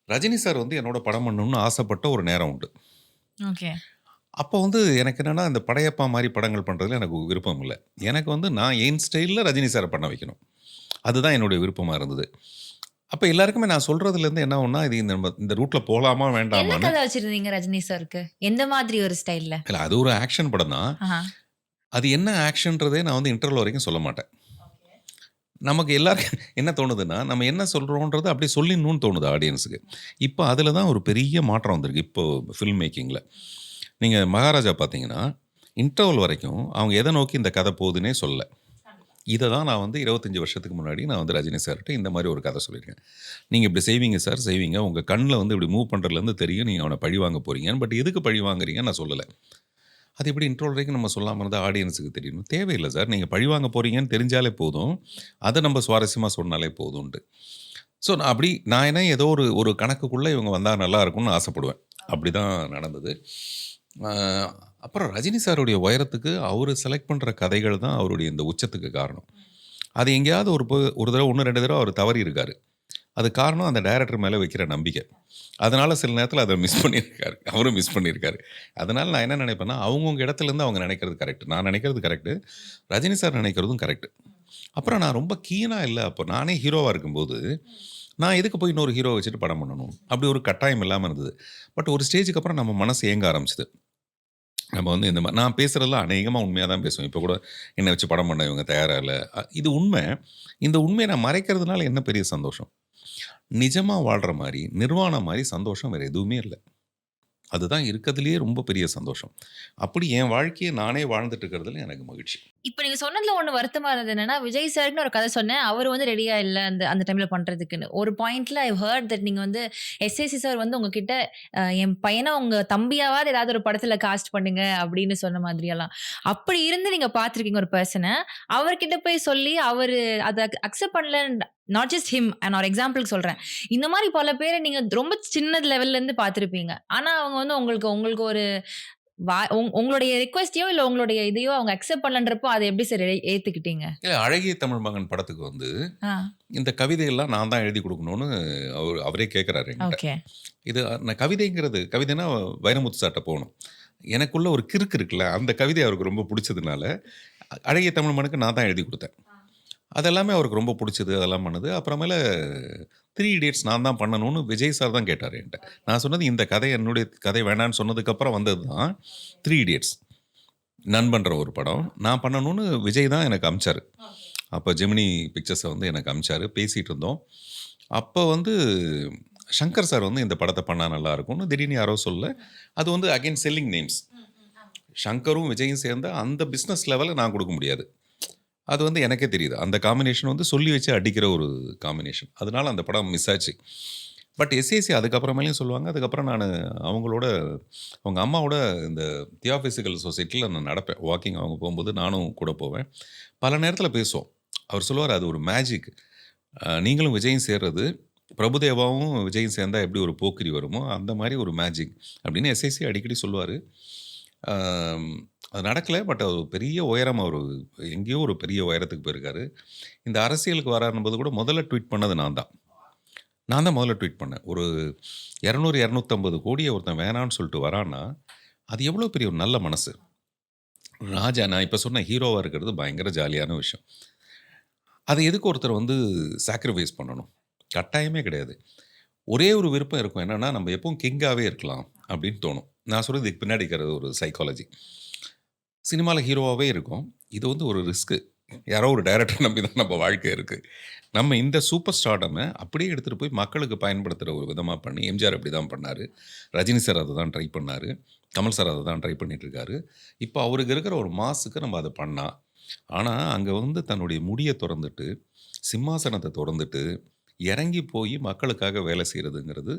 ரஜினி சார் வந்து என்னோட படம் பண்ணணும்னு ஆசைப்பட்ட ஒரு நேரம் உண்டு.
ஓகே.
அப்போ வந்து எனக்கு என்னென்னா இந்த படையப்பா மாதிரி படங்கள் பண்ணுறதுல எனக்கு விருப்பம் இல்லை. எனக்கு வந்து நான் என் ஸ்டைலில் ரஜினி சாரை பண்ண வைக்கணும், அதுதான் என்னுடைய விருப்பமாக இருந்தது. அப்போ எல்லாருக்குமே நான் சொல்கிறதுலேருந்து என்ன ஒன்றா இது இந்த ரூட்டில் போகலாமா
என்ன
வேண்டாமான்னு.
கதை வச்சிருந்தீங்க ரஜினி சாருக்கு? எந்த மாதிரி ஒரு ஸ்டைல்ல?
இல்லை, அது ஒரு ஆக்ஷன் படம் தான்.
ஆஹா.
அது என்ன ஆக்ஷன்றதே நான் வந்து இன்டர்வல் வரைக்கும் சொல்ல மாட்டேன். நமக்கு எல்லாருக்கும் என்ன தோணுதுன்னா நம்ம என்ன சொல்கிறோன்றது அப்படியே சொல்லிடணும்னு தோணுது ஆடியன்ஸுக்கு. இப்போ அதில் தான் ஒரு பெரிய மாற்றம் வந்திருக்கு இப்போ ஃபில்ம் மேக்கிங்கில். நீங்கள் மகாராஜா பார்த்தீங்கன்னா இன்டர்வல் வரைக்கும் அவங்க எதை நோக்கி இந்த கதை போகுதுன்னே சொல்லலை. இதை தான் நான் வந்து 25 வருஷத்துக்கு முன்னாடி நான் வந்து ரஜினி சார்கிட்ட இந்த மாதிரி ஒரு கதை சொல்லியிருக்கேன். நீங்கள் இப்படி செய்வீங்க சார், செய்வீங்க, உங்கள் கண்ணில் வந்து இப்படி மூவ் பண்ணுறதுலேருந்து தெரியும் நீங்கள் அவனை பழி வாங்க போகிறீங்கன்னு. பட் எதுக்கு பழி வாங்குறீங்கன்னு நான் சொல்லலை. அது எப்படி இன்ட்ரோல் வரைக்கும் நம்ம சொல்லாமல் இருந்தால் ஆடியன்ஸுக்கு தெரியணும். தேவையில்லை சார், நீங்கள் பழி வாங்க போகிறீங்கன்னு தெரிஞ்சாலே போதும், அதை நம்ம சுவாரஸ்யமாக சொன்னாலே போதும்ன்ட்டு. ஸோ நான் என்ன ஏதோ ஒரு கணக்குக்குள்ளே இவங்க வந்தால் நல்லா இருக்கும்னு ஆசைப்படுவேன். அப்படி தான் நடந்தது. அப்புறம் ரஜினி சாருடைய உயரத்துக்கு அவர் செலக்ட் பண்ணுற கதைகள் தான் அவருடைய இந்த உச்சத்துக்கு காரணம். அது எங்கேயாவது ஒரு தடவை 1-2 தடவை அவர் தவறி இருக்காரு. அது காரணம் அந்த டைரக்டர் மேலே வைக்கிற நம்பிக்கை. அதனால் சில நேரத்தில் அதை மிஸ் பண்ணியிருக்காரு, அவரும் மிஸ் பண்ணியிருக்காரு. அதனால் நான் என்ன நினைப்பேன்னா அவங்கவுங்க இடத்துலேருந்து அவங்க நினைக்கிறது கரெக்ட், நான் நினைக்கிறது கரெக்டு, ரஜினி சார் நினைக்கிறதும் கரெக்டு. அப்புறம் நான் ரொம்ப கீனாக இல்லை, அப்போ நானே ஹீரோவாக இருக்கும்போது நான் எதுக்கு போய் இன்னொரு ஹீரோ வச்சுட்டு படம் பண்ணணும், அப்படி ஒரு கட்டாயம் இல்லாமல் இருந்தது. பட் ஒரு ஸ்டேஜுக்கு அப்புறம் நம்ம மனசு ஏங்க ஆரம்பிச்சிது. நம்ம வந்து இந்த மாதிரி நான் பேசுகிறதெல்லாம் அநேகமாக உண்மையாக தான் பேசுவேன். இப்போ கூட என்னை வச்சு படம் பண்ண இவங்க தயாராக இல்லை, இது உண்மை. இந்த உண்மையை நான் மறைக்கிறதுனால என்ன பெரிய சந்தோஷம்? நிஜமாக வாழ்கிற மாதிரி நிர்வாணம் மாதிரி சந்தோஷம் வேறு எதுவுமே இல்லை. அதுதான் இருக்கிறதுலையே ரொம்ப பெரிய சந்தோஷம். அப்படி என் வாழ்க்கையை நானே வாழ்ந்துட்டு இருக்கிறதுல எனக்கு மகிழ்ச்சி.
இப்ப நீங்க சொன்னதுல ஒண்ணு வருத்தமா இருந்தது என்னன்னா, விஜய் சார்ன்னு ஒரு கதை சொன்னேன். அவரு வந்து ரெடியா இல்ல அந்த டைம்ல பண்றதுக்குன்னு. ஒரு பாயிண்ட்ல ஐ ஹர்ட் தட் நீங்க வந்து எஸ்.ஏ.சி சார் வந்து உங்ககிட்ட என் பையன உங்க தம்பியாவாவது ஏதாவது ஒரு படத்துல காஸ்ட் பண்ணுங்க அப்படின்னு சொன்ன மாதிரியெல்லாம். அப்படி இருந்து நீங்க பார்த்திருக்கீங்க ஒரு பெர்சன. அவர்கிட்ட போய் சொல்லி அவரு அத அக்செப்ட் பண்ணல நாட் ஜஸ்ட் ஹிம் நான் ஒரு எக்ஸாம்பிள்க்கு சொல்றேன். இந்த மாரி பல பேர நீங்க ரொம்ப சின்ன லெவல்ல இருந்து பார்த்திருப்பீங்க. ஆனா அவங்க வந்து உங்களுக்கு உங்களுக்கு ஒரு உங்களுடைய ரிக்வெஸ்ட்டையோ இல்ல உங்களுடைய இதையோ அவங்க அக்செப்ட் பண்ணலன்றப்போ அத எப்படி சார் ஏத்துக்கிட்டீங்க?
இல்ல அழகிய தமிழ் மகன் படத்துக்கு வந்து
ஆ.
இந்த கவிதையெல்லாம் நான் தான் எழுதி கொடுக்கணும்னு அவரே கேட்குறாரு என்கிட்ட.
ஓகே.
இது நான் கவிதைன்னா வைரமுத்து சார்ட்ட போகணும். எனக்குள்ள ஒரு கிறுக்கு இருக்குல்ல, அந்த கவிதை அவருக்கு ரொம்ப பிடிச்சதுனால அழகிய தமிழ் மகனுக்கு நான் தான் எழுதி கொடுத்தேன். அதெல்லாமே அவருக்கு ரொம்ப பிடிச்சது, அதெல்லாம் பண்ணுது. அப்புறமேல 3 இடியட்ஸ் நான் தான் பண்ணணும்னு விஜய் சார் தான் கேட்டார் என்கிட்ட. நான் சொன்னது இந்த கதை என்னுடைய கதை வேணான்னு சொன்னதுக்கப்புறம் வந்தது தான் 3 இடியட்ஸ். நண்பன்ற ஒரு படம் நான் பண்ணணும்னு விஜய் தான் எனக்கு அமிச்சார். அப்போ ஜெமினி பிக்சர்ஸை வந்து எனக்கு அமிச்சார். பேசிகிட்டு இருந்தோம். அப்போ வந்து சங்கர் சார் வந்து இந்த படத்தை பண்ணால் நல்லா இருக்கும்னு திடீர்னு யாரோ சொல்ல. அது வந்து அகைன் செல்லிங் நேம்ஸ். சங்கரும் விஜயும் சேர்ந்த அந்த பிஸ்னஸ் லெவலில் நான் கொடுக்க முடியாது. அது வந்து எனக்கே தெரியுது. அந்த காம்பினேஷன் வந்து சொல்லி வச்சு அடிக்கிற ஒரு காம்பினேஷன். அதனால அந்த படம் மிஸ் ஆச்சு. பட் எஸ்ஏசி அதுக்கப்புறமேலையும் சொல்லுவாங்க. அதுக்கப்புறம் நான் அவங்க அம்மாவோட இந்த தியோஃபிசிக்கல் சொசைட்டியில் நான் நடப்பேன். வாக்கிங் அவங்க போகும்போது நானும் கூட போவேன். பல நேரத்தில் பேசுவோம். அவர் சொல்லுவார், அது ஒரு மேஜிக். நீங்களும் விஜயும் சேர்றது, பிரபுதேவாவும் விஜயும் சேர்ந்தால் எப்படி ஒரு போக்கிரி வருமோ அந்த மாதிரி ஒரு மேஜிக் அப்படின்னு எஸ்ஏசி அடிக்கடி சொல்லுவார். அது நடக்கலை. பட் அவர் பெரிய உயரம், அவர் எங்கேயோ ஒரு பெரிய உயரத்துக்கு போயிருக்காரு. இந்த அரசியலுக்கு வராரும்போது கூட முதல்ல ட்வீட் பண்ணது நான் தான் முதல்ல ட்வீட் பண்ணேன். ஒரு 200-250 கோடியை ஒருத்தன் வேணான்னு சொல்லிட்டு வரான்னா அது எவ்வளோ பெரிய ஒரு நல்ல மனசு. ராஜா நான் இப்போ சொன்ன ஹீரோவாக இருக்கிறது பயங்கர ஜாலியான விஷயம். அதை எதுக்கு ஒருத்தர் வந்து சாக்ரிஃபைஸ் பண்ணணும்? கட்டாயமே கிடையாது. ஒரே ஒரு விருப்பம் இருக்கும், என்னென்னா நம்ம எப்பவும் கிங்காகவே இருக்கலாம் அப்படின்னு தோணும். நான் சொல்கிறது இதுக்கு பின்னாடி இருக்கிறது ஒரு சைக்காலஜி. சினிமாவில் ஹீரோவாகவே இருக்கும். இது வந்து ஒரு ரிஸ்க்கு. யாரோ ஒரு டைரக்டர் நம்பி தான் நம்ம வாழ்க்கை இருக்குது. நம்ம இந்த சூப்பர் ஸ்டார்டமை அப்படியே எடுத்துகிட்டு போய் மக்களுக்கு பயன்படுத்துகிற ஒரு விதமாக பண்ணி, எம்ஜிஆர் அப்படி தான் பண்ணார், ரஜினி சார் அதை தான் ட்ரை பண்ணார், கமல் சார் அதை தான் ட்ரை பண்ணிகிட்ருக்காரு. இப்போ அவருக்கு இருக்கிற ஒரு மாசுக்கு நம்ம அதை பண்ணால், ஆனால் அங்கே வந்து தன்னுடைய முடியை திறந்துட்டு, சிம்மாசனத்தை திறந்துட்டு, இறங்கி போய் மக்களுக்காக வேலை செய்கிறதுங்கிறது.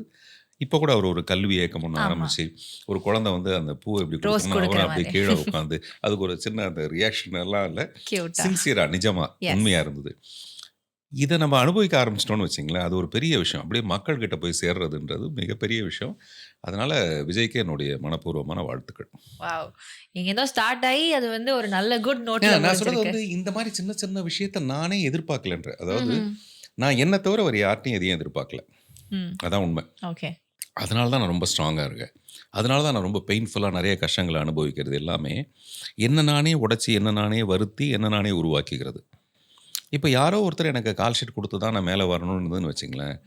இப்போ கூட அவர் ஒரு கல்வி இயக்கம் ஒன்று ஆரம்பிச்சு, ஒரு குழந்தை வந்து அந்த பூ எப்படி கொடுக்கணும் அவரை அப்படி கீழே உட்காந்து அதுக்கு ஒரு சின்ன அந்த ரியாக்ஷன் எல்லாம் இல்லை, சின்சியராக நிஜமாக உண்மையாக இருந்தது. இதை நம்ம அனுபவிக்க ஆரம்பிச்சிட்டோன்னு வச்சிங்களேன், அது ஒரு பெரிய விஷயம். அப்படியே மக்கள்கிட்ட போய் சேர்றதுன்றது மிகப்பெரிய விஷயம். அதனால விஜய்க்கு என்னுடைய மனப்பூர்வமான வாழ்த்துக்கள்.
ஏதோ ஸ்டார்ட் ஆகி அது வந்து ஒரு நல்ல குட் நோட்.
நான் சொல்றது வந்து இந்த மாதிரி சின்ன சின்ன விஷயத்த நானே எதிர்பார்க்கலன்ற, அதாவது நான் என்ன தவிர அவர் யார்ட்டையும் எதையும் எதிர்பார்க்கல. அதான் உண்மை.
ஓகே.
அதனால தான் நான் ரொம்ப ஸ்ட்ராங்காக இருக்கேன். அதனால தான் நான் ரொம்ப பெயின்ஃபுல்லாக நிறைய கஷ்டங்களை அனுபவிக்கிறது எல்லாமே என்ன நானே உடச்சி, என்ன நானே வருத்தி, என்ன நானே உருவாக்கிக்கிறது. இப்போ யாரோ ஒருத்தர் எனக்கு கால் ஷீட் கொடுத்து தான் நான் மேலே வரணும்னு வச்சுங்களேன்,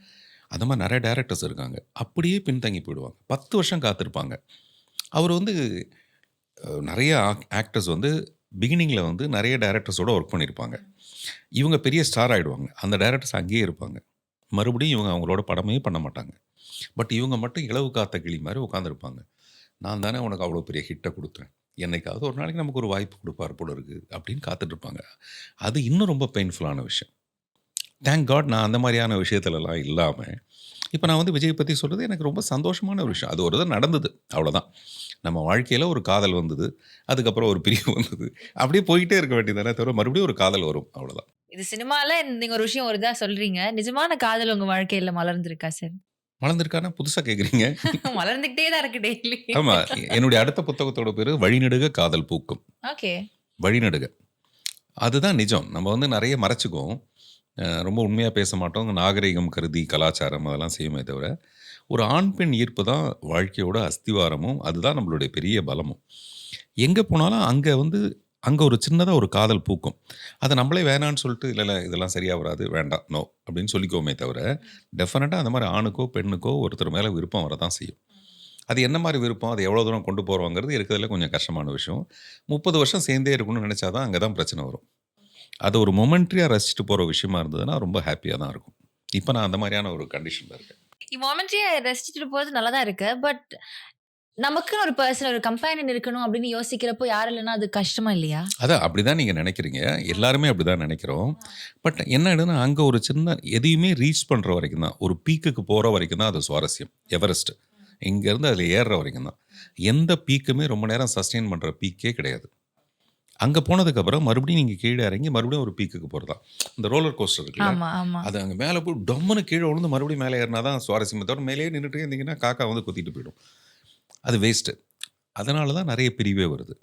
அந்த மாதிரி நிறைய டேரக்டர்ஸ் இருக்காங்க. அப்படியே பின்தங்கி போயிடுவாங்க. 10 வருஷம் காத்திருப்பாங்க. அவர் வந்து நிறைய ஆக்டர்ஸ் வந்து பிகினிங்கில் வந்து நிறைய டேரக்டர்ஸோடு ஒர்க் பண்ணியிருப்பாங்க. இவங்க பெரிய ஸ்டார் ஆகிடுவாங்க. அந்த டேரக்டர்ஸ் அங்கேயே இருப்பாங்க. மறுபடியும் இவங்க அவங்களோட படமே பண்ண மாட்டாங்க. பட் இவங்க மட்டும் இலவு காத்த கிளி மாதிரி உட்காந்துருப்பாங்க. நான் தானே உனக்கு அவ்வளோ பெரிய ஹிட்டை கொடுத்தேன், என்னைக்காவது ஒரு நாளைக்கு நமக்கு ஒரு வாய்ப்பு கொடுப்பார் போல இருக்குது அப்படின்னு காத்துட்ருப்பாங்க. அது இன்னும் ரொம்ப பெயின்ஃபுல்லான விஷயம். தேங்க் காட் நான் அந்த மாதிரியான விஷயத்துலலாம் இல்லாமல் இப்போ நான் வந்து விஜய் பற்றி சொல்கிறது எனக்கு ரொம்ப சந்தோஷமான ஒரு விஷயம். அது ஒரு இதை நடந்தது, அவ்வளோதான். நம்ம வாழ்க்கையில் ஒரு காதல் வந்தது, அதுக்கப்புறம் ஒரு பிரிவு வந்தது, அப்படியே போயிட்டே இருக்க வேண்டியதானே தவிர மறுபடியும் ஒரு காதல் வரும், அவ்வளோதான்.
இது சினிமாவில் நீங்கள் ஒரு விஷயம் ஒரு இதாக சொல்கிறீங்க, நிஜமான காதல் உங்கள் வாழ்க்கையில் மலர்ந்துருக்கா சார்?
மலர்ந்துருக்கானா புதுசாக கேட்குறீங்க?
மலர்ந்துக்கிட்டே தான் இருக்கு டெய்லி.
ஆமாம், என்னுடைய அடுத்த புத்தகத்தோட பேர் வழிநெடுக காதல் பூக்கும்.
ஓகே.
வழிநெடுக அதுதான் நிஜம். நம்ம வந்து நிறைய மறைச்சிக்குவோம், ரொம்ப உண்மையாக பேச மாட்டோம், நாகரிகம் கருதி கலாச்சாரம் அதெல்லாம் செய்யுமே தவிர ஒரு ஆண் பெண் ஈர்ப்பு தான் வாழ்க்கையோட அஸ்திவாரமும், அதுதான் நம்மளுடைய பெரிய பலமும். எங்கே போனாலும் அங்கே ஒரு சின்னதாக ஒரு காதல் பூக்கும். அதை நம்மளே வேணான்னு சொல்லிட்டு இல்லை இதெல்லாம் சரியாக வராது, வேண்டாம், நோ அப்படின்னு சொல்லிக்கோமே தவிர டெஃபினட்டாக அந்த மாதிரி ஆணுக்கோ பெண்ணுக்கோ ஒருத்தர் மேலே விருப்பம் வரதான் செய்யும். அது என்ன மாதிரி விருப்பம், அது எவ்வளோ தூரம் கொண்டு போகிறோங்கிறது இருக்கிறதுல கொஞ்சம் கஷ்டமான விஷயம். 30 வருஷம் சேர்ந்தே இருக்கணும்னு நினச்சாதான் அங்கே தான் பிரச்சனை வரும். அது ஒரு மொமெண்ட்ரியாக ரசிச்சுட்டு போகிற விஷயமா இருந்ததுன்னா ரொம்ப ஹாப்பியாக தான் இருக்கும். இப்போ நான் அந்த மாதிரியான ஒரு கண்டிஷனில் இருக்கேன்.
மொமெண்ட்ரியாக ரசிச்சுட்டு போகிறது நல்லா தான் இருக்கு. பட் நமக்குன்னு ஒரு பர்சன், ஒரு கம்பேனியன் இருக்கணும் அப்படின்னு யோசிக்கிறப்போ யாரும் இல்லைன்னா அது கஷ்டமா இல்லையா?
அதான் அப்படிதான் நீங்க நினைக்கிறீங்க. எல்லாருமே அப்படிதான் நினைக்கிறோம். பட் என்ன ஆயிடுதுன்னா, அங்க ஒரு சின்ன எதையுமே ரீச் பண்ற வரைக்கும் தான். ஒரு பீக்குக்கு போற வரைக்கும் தான் அது சுவாரஸ்யம். எவரெஸ்ட். இங்கேருந்து அதில ஏறுற வரைக்கும் தான். எந்த பீக்குமே ரொம்ப நேரம் சஸ்டெயின் பண்ற பீக்கே கிடையாது. அங்க போனதுக்கப்புறம் மறுபடியும் நீங்க கீழ இறங்கி மறுபடியும் ஒரு பீக்குக்கு போறது தான். இந்த ரோலர் கோஸ்டர் இருக்குல்ல,
ஆமா, ஆமா.
அது அங்க மேல போய் டம்முன்னு கீழ விழுந்து மறுபடியும் மேல ஏறினா தான் சுவாரஸ்யமே தவிர, மேலேயே நின்னுட்டே இருந்தீங்கன்னா காக்கா வந்து கொத்திட்டு போயிடும். அது வேஸ்ட்டு. அதனால தான் நெறைய பிரிவே வருது.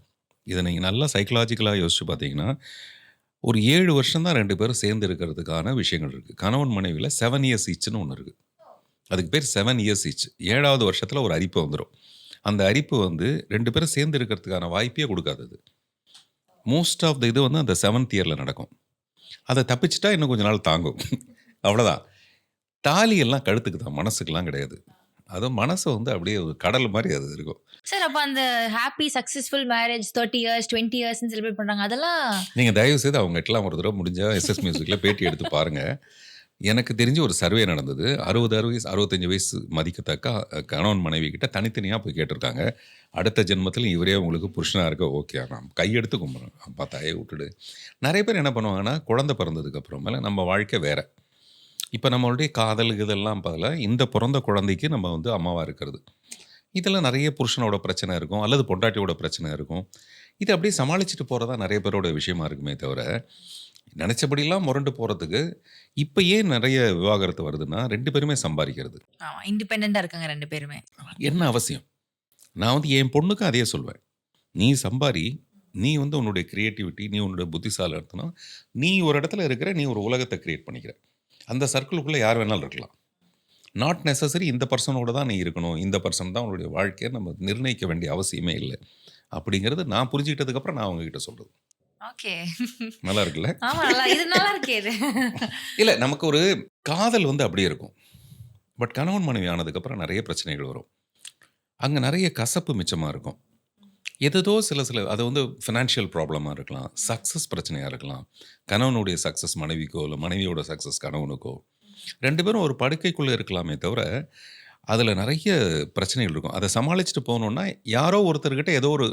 இத நீங்க நல்லா சைக்காலஜிக்கலா யோசிச்சு பார்த்தீங்கன்னா, ஒரு 7 வருஷம் தான் 2 பேரும் சேர்ந்து இருக்கிறதுக்கான விஷயங்கள் இருக்கு. கணவன் மனைவில 7 இயர்ஸ் ஈச்ன்னு ஒண்ணு இருக்கு. அதுக்கு பேர் 7 இயர்ஸ் ஈச். 7வது வருஷத்துல ஒரு அரிப்பு வந்துரும். அந்த அரிப்பு வந்து 2 பேரும் சேர்ந்து இருக்கிறதுக்கான வாய்ப்பே குடுக்காது அது. மோஸ்ட் ஆஃப் த இது வந்து அந்த 7த் இயர்ல நடக்கும். அத தப்பிச்சுட்டா இன்னும் கொஞ்ச நாள் தாங்கும். அவ்வளோதான். தாலி எல்லாம் கழுத்துக்கு தான், மனசுக்குலாம் கிடையாது. அதுவும் மனசு வந்து அப்படியே ஒரு கடல் மாரி அது இருக்கும்.
சார் அப்ப அந்த ஹாப்பி சக்சஸ்ஃபுல் மேரேஜ் 30 இயர்ஸ், 20 இயர்ஸ்ன்னு செலிப்ரேட் பண்றாங்க. அதெல்லாம்
நீங்க தயவு செய்து அவங்ககிட்டலாம் ஒரு தடவ முடிஞ்சா எஸ்எஸ் மியூசிக்ல பேட்டி எடுத்து பாருங்க. எனக்கு தெரிஞ்சு ஒரு சர்வே நடந்தது. 65 வயசு மதிக்கத்தக்க கணவன் மனைவி கிட்ட தனித்தனியா போய் கேட்டிருக்காங்க. அடுத்த ஜென்மத்தில இவரே உங்களுக்கு புருஷனா இருக்க ஓகேறாம். கையெடுத்து கும்பிட்றேன். அப்பா தாயே விட்டுடு. நெறைய பேர் என்ன பண்ணுவாங்கன்னா, குழந்தை பிறந்ததுக்கு அப்புறமேல நம்ம வாழ்க்கை வேற. இப்ப நம்மளுடைய காதல் இதெல்லாம் பதிலா இந்த பொறந்த குழந்தைக்கு நம்ம வந்து அம்மாவா இருக்கிறது. இதில நெறைய புருஷனோட பிரச்சனை இருக்கும். அல்லது பொண்டாட்டியோட பிரச்சனை இருக்கும். இத அப்படியே சமாளிச்சுட்டு போறதா நெறைய பேரோட விஷயமா இருக்குமே தவிர, நெனைச்சபடிலாம் முரண்டு போறதுக்கு இப்ப ஏன் நெறைய விவாகரத்து வருதுன்னா, 2 பேருமே சம்பாரிக்கிறது.
ஆமா, இண்டிபெண்டன்ட்டா இருக்காங்க 2 பேருமே.
என்ன அவசியம்? நான் வந்து என் பொண்ணுக்கும் அதையே சொல்வேன். நீ சம்பாரி, நீ வந்து உன்னுடைய கிரியேட்டிவிட்டி, நீ உன்னுடைய புத்திசாலித்தனம், நீ ஒரு இடத்துல இருக்கிற, நீ ஒரு உலகத்த கிரியேட் பண்ணிக்கிற. அந்த சர்க்கிளுக்குள்ள யார் வேணாலும் இருக்கலாம். நாட் நெசசரி இந்த பர்சனோட தான் நீ இருக்கணும். இந்த பர்சன் தான் உன்னுடைய வாழ்க்கைய நம்ம நிர்ணயிக்க வேண்டிய அவசியமே இல்ல. அப்படிங்கிறது நான் புரிஞ்சுக்கிட்டதுக்கு நான் உங்ககிட்ட சொல்றது.
ஓகே.
நல்லா இருக்குல்ல?
ஆமா, இது நல்லா இருக்கே இது.
இல்ல நமக்கு ஒரு காதல் வந்து அப்படியே இருக்கும். பட் கணவன் மனைவி ஆனதுக்கப்புறம் நெறைய பிரச்சனைகள் வரும். அங்க நெறைய கசப்பு மிச்சமா இருக்கும். ஏதேதோ சில அது வந்து ஃபினான்ஷியல் ப்ராப்ளமா இருக்கலாம். சக்சஸ் பிரச்சனையா இருக்கலாம். கணவனுடைய சக்சஸ் மனைவிக்கோ, இல்ல மனைவியோட சக்சஸ் கணவனுக்கோ. 2 பேரும் ஒரு படுக்கைக்குள்ள இருக்கலாமே தவிர, அதுல நெறைய பிரச்சனைகள் இருக்கும். அத சமாளிச்சுட்டு போணும்னா, யாரோ ஒருத்தர்கிட்ட ஏதோ ஒரு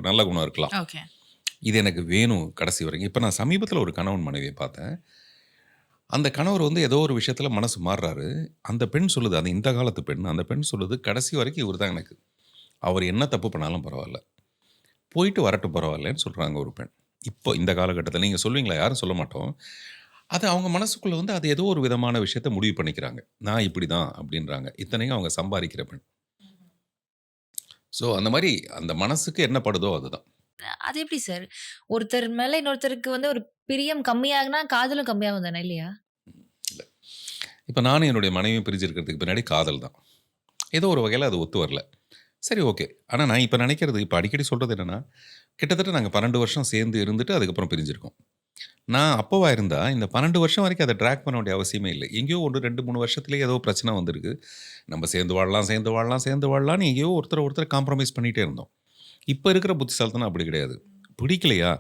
நல்ல குணம் இருக்கலாம்.
ஓகே.
இது எனக்கு வேணும் கடைசி வரைக்கும். இப்ப நான் சமீபத்தில ஒரு கணவன் மனைவிய பார்த்தேன். அந்த கணவர் வந்து ஏதோ ஒரு விஷயத்துல மனசு மாறுறாரு. அந்த பெண் சொல்லுது, அது இந்த காலத்து பெண். அந்த பெண் சொல்லுது, "கடைசி வரைக்கும் இவரு தான் எனக்கு. அவர் என்ன தப்பு பண்ணாலும் பரவால்ல. போயிட்டு வரட்டும் பரவாயில்லன்னு" சொல்றாங்க ஒரு பெண். இப்போ இந்த காலகட்டத்தில நீங்க சொல்லுவீங்களா? யாரும் சொல்ல மாட்டோம். அது அவங்க மனசுக்குள்ள வந்து அது ஏதோ ஒரு விதமான விஷயத்த முடிவு பண்ணிக்கிறாங்க. நான் இப்படிதான் அப்படின்றாங்க. இத்தனைக்கும் அவங்க சம்பாதிக்கிற பெண். ஸோ அந்த மாரி அந்த மனசுக்கு என்ன படுதோ அதுதான்.
அது எப்படி சார்? ஒருத்தர் மேல இன்னொருத்தருக்கு வந்து ஒரு பிரியம் கம்மியாகுனா, காதலும் கம்மியாகும் தானே இல்லையா?
இல்ல. இப்ப நானும் என்னுடைய மனைவியும் பிரிஞ்சிருக்கிறதுக்கு பின்னாடி காதல் தான். ஏதோ ஒரு வகையில அது ஒத்து வரல. சரி ஓகே. ஆனா நான் இப்ப நினைக்கிறது, இப்ப அடிக்கடி சொல்றது என்னன்னா, கிட்டத்தட்ட நாங்க 12 வருஷம் சேர்ந்து இருந்துட்டு அதுக்கப்புறம் பிரிஞ்சிருக்கோம். நான் அப்பவா இருந்தா, இந்த 12 வருஷம் வரைக்கும் அத ட்ராக் பண்ண வேண்டிய அவசியமே இல்ல. எங்கேயோ 1, 2, 3 வருஷத்திலேயே ஏதோ பிரச்சனை வந்திருக்கு. நம்ம சேர்ந்து வாழலாம்ன்னு எங்கேயோ ஒருத்தர் காம்ப்ரமைஸ் பண்ணிட்டே இருந்தோம். இப்ப இருக்கிற புத்திசாலித்தனம் அப்படி கிடையாது. பிடிக்கலையா?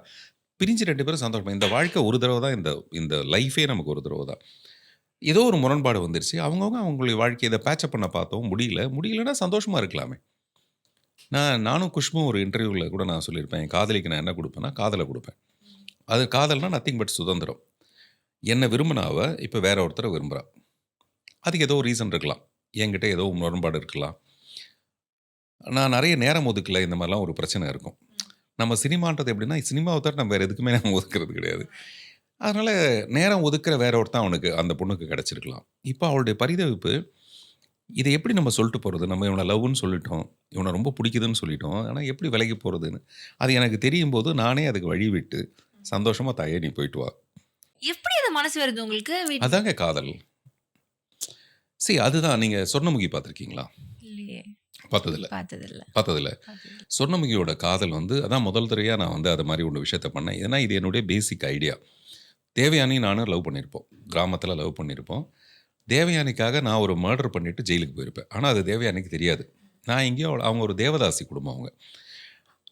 பிரிஞ்சு 2 பேரும் சந்தோஷமா இந்த வாழ்க்கை ஒரு தடவ தான், இந்த லைஃபே நமக்கு ஒரு தடவ தான். ஏதோ ஒரு முரண்பாடு வந்துருச்சு. அவங்கவங்க அவங்களுடைய வாழ்க்கைய இத பேட்சப் பண்ண பார்த்தோம். முடியலன்னா சந்தோஷமா இருக்கலாமே. நானும் குஷ்பும் ஒரு இன்டர்வியூல கூட நான் சொல்லியிருப்பேன். என் காதலிக்கு நான் என்ன குடுப்பேன்னா, காதல குடுப்பேன். அது காதல்னா நத்திங் பட் சுதந்திரம். என்ன விரும்பின அவ, இப்ப வேற ஒருத்தர விரும்புறா. அதுக்கு ஏதோ ரீசன் இருக்கலாம். என்கிட்ட ஏதோ முரண்பாடு இருக்கலாம். நான் நெறைய நேரம் ஒதுக்கல. இந்த மாரிலாம் ஒரு பிரச்சனை இருக்கும். நம்ம சினிமான்றது எப்படின்னா, சினிமாவ தவிர நம்ம வேற எதுக்குமே நம்ம ஒதுக்குறது கிடையாது. அதனால நேரம் ஒதுக்குற வேற ஒருத்தன் அவனுக்கு அந்த பொண்ணுக்கு கிடைச்சிருக்கலாம். இப்ப அவளுடைய பரிதவிப்பு, இத எப்படி நம்ம சொல்ட்டு போறது? நம்ம இவன லவ்வுன்னு சொல்லிட்டோம். இவன ரொம்ப புடிக்குதுன்னு சொல்லிட்டோம். ஆனா எப்படி விலகி போறதுன்னு? அது எனக்கு தெரியும்போது நானே அதுக்கு வழி விட்டு, சந்தோஷமா தாயே நீ போயிட்டு வா.
எப்படி அது மனசு வருது உங்களுக்கு?
அதாங்க காதல். அதுதான். நீங்க சொர்ணமுகி பார்த்துருக்கீங்களா?
இல்லையே.
பார்த்ததில்ல.
பார்த்ததில்ல.
பார்த்ததில்ல. சொர்ணமுகியோட காதல் வந்து அதான் முதல் தடவையா நான் வந்து அது மாரி ஒரு விஷயத்த பண்ணேன். ஏன்னா இது என்னுடைய பேசிக் ஐடியா. தேவயானியும் நானும் லவ் பண்ணியிருப்போம். கிராமத்தில லவ் பண்ணியிருப்போம். தேவயானிக்காக நான் ஒரு மர்டர் பண்ணிட்டு ஜெயிலுக்கு போயிருப்பேன். ஆனா அது தேவயானிக்கு தெரியாது. நான் எங்கேயோ அவங்க ஒரு தேவதாசி குடும்பம் அவங்க.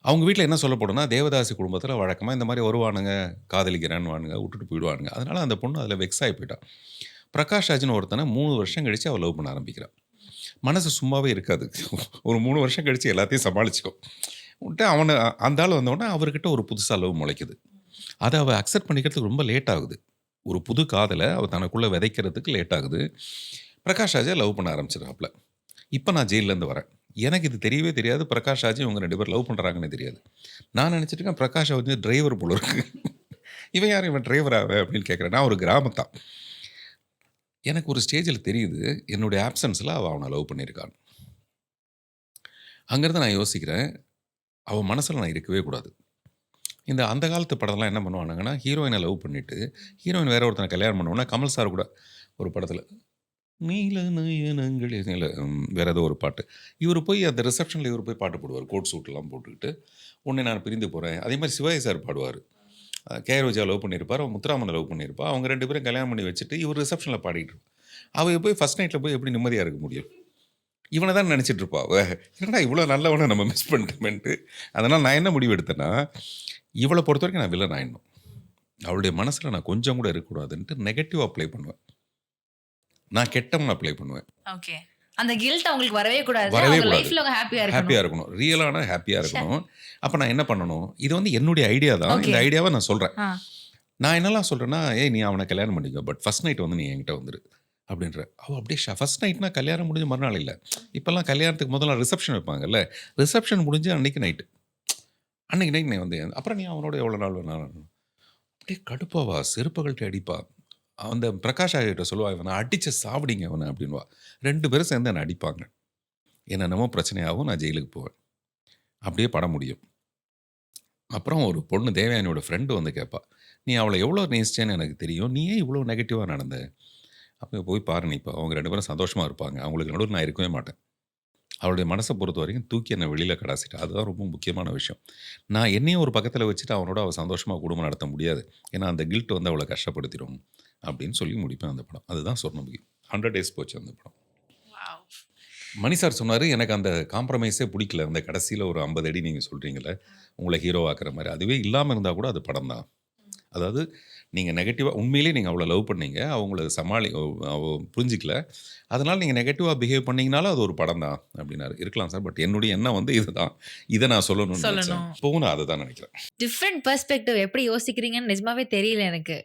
அவங்க வீட்ல என்ன சொல்லப்படும்னா, தேவதாசி குடும்பத்தில வழக்கமா இந்த மாரி வருவானுங்க, காதலிக்கிறேன்னுவானுங்க, விட்டுட்டு போயிடுவானுங்க. அதனால அந்த பொண்ணு அதில வெக்ஸ் ஆயி போயிட்டா. பிரகாஷ் ராஜ்ன்னு ஒருத்தன 3 வருஷம் கழிச்சு அவ லவ் பண்ண ஆரம்பிக்கிறா. மனசு சும்மாவே இருக்காது. ஒரு 3 வருஷம் கழிச்சு எல்லாத்தையும் சமாளிச்சுக்கும். விட்டு அவனை அந்த ஆள் வந்தோடனே அவர்கிட்ட ஒரு புதுசா லவ் முளைக்குது. அத அவ அக்செப்ட் பண்ணிக்கிறதுக்கு ரொம்ப லேட் ஆகுது. ஒரு புது காதல அவ தனக்குள்ள விதைக்கிறதுக்கு லேட் ஆகுது. பிரகாஷ் ராஜ லவ் பண்ண ஆரம்பிச்சிடுறாப்ல. இப்ப நான் ஜெயில்லேருந்து வரேன். எனக்கு இது தெரியவே தெரியாது. பிரகாஷ் ராஜ் இவங்க 2 பேரும் லவ் பண்றாங்கன்னு தெரியாது. நான் நினைச்சிட்டு இருக்கேன் பிரகாஷ் வந்து டிரைவர் போல இருக்கு. இவன் யாரு இவன் டிரைவராவே அப்படின்னு கேட்குறேன். நான் ஒரு கிராமத்தான். எனக்கு ஒரு ஸ்டேஜில் தெரியுது என்னுடைய ஆப்சன்ஸில் அவள் அவனை லவ் பண்ணியிருக்கான். அங்கேருந்து நான் யோசிக்கிறேன் அவன் மனசில் நான் இருக்கவே கூடாது. அந்த காலத்து படம்லாம் என்ன பண்ணுவானுங்கன்னா ஹீரோயினை லவ் பண்ணிவிட்டு ஹீரோயின் வேற ஒருத்தனை கல்யாணம் பண்ணுவோன்னா கமல் சார் கூட ஒரு படத்தில் நீல நயனங்கள் இல்லை வேற ஏதோ ஒரு பாட்டு இவர் போய் அந்த ரிசப்ஷனில் இவர் போய் பாட்டு போடுவார் கோட் சூட்லாம் போட்டுக்கிட்டு உன்னை நான் பிரிந்து போகிறேன். அதே மாதிரி சிவாஜி சார் பாடுவார். கேஆர் விஜயா லவ் பண்ணியிருப்பார், அவன் முத்துராமனை லவ் பண்ணியிருப்பா. அவங்க 2 பேரும் கல்யாணம் பண்ணி வச்சுட்டு இவர் ரிசப்ஷனில் பாடிட்டு இருப்பான். அவள் போய் ஃபஸ்ட் நைட்டில் போய் எப்படி நிம்மதியாக இருக்க முடியும்? இவனை தான் நினச்சிட்டு இருப்பா. என்னடா இவ்வளோ நல்லவனை நம்ம மிஸ் பண்ணிட்டோமேன்ட்டு. அதனால் நான் என்ன முடிவு எடுத்தேன்னா இவளை பொறுத்த வரைக்கும் நான் வில்லன் ஆயிடணும். அவளுடைய மனசில் நான் கொஞ்சம் கூட இருக்கக்கூடாதுன்ட்டு நெகட்டிவ் அப்ளை பண்ணுவேன். நான் கெட்டவன் அப்ளை பண்ணுவேன்.
ஓகே. அந்த கில்ட் அவங்களுக்கு வரவே கூடாது.
வரவே
அவங்க
கூடாது.
லைஃப்ல அவங்க ஹாப்பியா
ஹாப்பியாக
இருக்கணும்.
இருக்கணும். ரியலான ஹாப்பியாக இருக்கணும். அப்போ நான் என்ன பண்ணணும்? இது என்னுடைய ஐடியா தான்.
ஓகே.
இந்த ஐடியாவை நான் சொல்கிறேன்.
ஆ.
நான் என்னெல்லாம் சொல்கிறேன்னா ஏய் நீ அவனை கல்யாணம் பண்ணிக்கோ, பட் ஃபர்ஸ்ட் நைட் நீ என்கிட்ட வந்துரு அப்படின்ற. அவள் அப்படியே ஃபர்ஸ்ட் நைட்னா கல்யாணம் முடிஞ்ச மறுநாள் இல்லை. இப்போல்லாம் கல்யாணத்துக்கு முதல்ல ரிசப்ஷன் வைப்பாங்கல்ல, ரிசப்ஷன் முடிஞ்சு அன்னைக்கு நைட்டு நீ அப்புறம் நீ அவனோட எவ்வளோ நாள் வேணாலும் அப்படியே கடுப்பாவா, செருப்புகள்கிட்ட அடிப்பா. அந்த பிரகாஷ் ஆகிட்ட சொல்லுவா இவனை அடிச்சு சாப்பிடிங்க அவனை அப்படின்வா. 2 பேரும் சேர்ந்து என்னை அடிப்பாங்க. என்னென்னமோ பிரச்சனையாகவும் நான் ஜெயிலுக்கு போவேன். அப்படியே படம் முடியும். அப்புறம் ஒரு பொண்ணு தேவயானியோட ஃப்ரெண்டு கேட்பா, நீ அவளை எவ்வளோ நேசிச்சேன்னு எனக்கு தெரியும், நீ ஏன் இவ்வளோ நெகட்டிவாக நடந்த? அப்போ போய் பாரு, நீ இப்போ அவங்க 2 பேரும் சந்தோஷமாக இருப்பாங்க, அவங்களுக்கு நடுவில் நான் இருக்கவே மாட்டேன். அவளுடைய மனசை பொறுத்த வரைக்கும் தூக்கி என்னை வெளியில் கடாசிட்டா. அதுதான் ரொம்ப முக்கியமான விஷயம். நான் என்னையும் ஒரு பக்கத்தில் வச்சுட்டு அவனோட அவள் சந்தோஷமாக குடும்பம் நடத்த முடியாது. ஏன்னா அந்த கில்ட் அவளை கஷ்டப்படுத்திடும் அப்படின்னு சொல்லி முடிப்பேன் அந்த படம். அதுதான் சொர்ணமுகி. 100 days போச்சு அந்த படம். மணி சார் சொன்னார், எனக்கு அந்த காம்ப்ரமைஸே பிடிக்கல. அந்த கடைசியில் ஒரு 50 அடி நீங்கள் சொல்கிறீங்களே உங்களை ஹீரோ ஆக்குற மாதிரி, அதுவே இல்லாமல் இருந்தால் கூட அது படம் தான். அதாவது நீங்கள் நெகட்டிவாக உண்மையிலே நீங்கள் அவ்வளோ லவ் பண்ணீங்க, அவங்கள புரிஞ்சிக்கல, அதனால் நீங்கள் நெகட்டிவாக பிஹேவ் பண்ணிங்கனாலும் அது ஒரு படம் தான் அப்படின்னாரு. இருக்கலாம் சார், பட் என்னுடைய எண்ணம் இதுதான். இதை நான் சொல்லணும்னு நினைச்சேன். இப்போவும் நான் அதை தான் நினைக்கிறேன்.
டிஃப்ரெண்ட் பெர்ஸ்பெக்டிவ் எப்படி யோசிக்கிறீங்கன்னு நிஜமாவே தெரியல எனக்கு.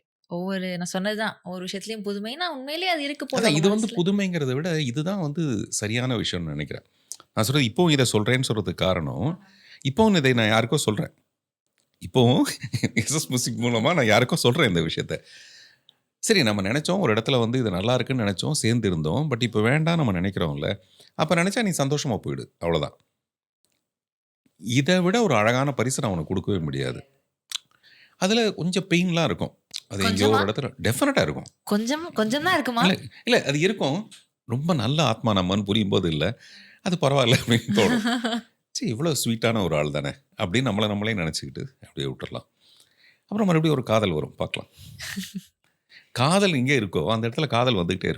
நான் சொன்னதுதான் ஒவ்வொரு விஷயத்துலயும் புதுமைனா உண்மையிலேயே அது இருக்கு போல.
அதான் இது புதுமைங்கிறத விட இதுதான் சரியான விஷயம்னு நினைக்கிறேன். நான் சொல்கிறது இப்போவும் இதை சொல்கிறேன்னு சொல்கிறதுக்கு காரணம், இப்போவும் இதை நான் யாருக்கோ சொல்கிறேன். இப்போவும் எஸ்எஸ் மியூசிக் மூலமாக நான் யாருக்கோ சொல்கிறேன் இந்த விஷயத்த. சரி, நம்ம நினச்சோம் ஒரு இடத்துல இது நல்லா இருக்குன்னு நினச்சோம், சேர்ந்து இருந்தோம். பட் இப்போ வேண்டாம் நம்ம நினைக்கிறோம்ல, அப்போ நினச்சா நீ சந்தோஷமாக போயிடு, அவ்வளோதான். இதை விட ஒரு அழகான பரிசு நான் உனக்கு கொடுக்கவே முடியாது. அதில் கொஞ்சம் பெயின்லாம் இருக்கும். அது எங்கேயோ ஒரு இடத்துல டெஃபினட்டாக இருக்கும்.
கொஞ்சம் தான் இருக்குமா?
இல்லை அது இருக்கும். ரொம்ப நல்ல ஆத்மா நம்மன்னு புரியும் போது இல்லை அது பரவாயில்ல அப்படின்னு தோணும். சரி, இவ்வளோ ஸ்வீட்டான ஒரு ஆள் தானே அப்படின்னு நம்மளே நினச்சிக்கிட்டு அப்படியே விட்டுடலாம். அப்புறம் மறுபடியும் ஒரு காதல் வரும், பார்க்கலாம். காதல் இங்கே இருக்கோ அந்த இடத்துல காதல் வந்துகிட்டே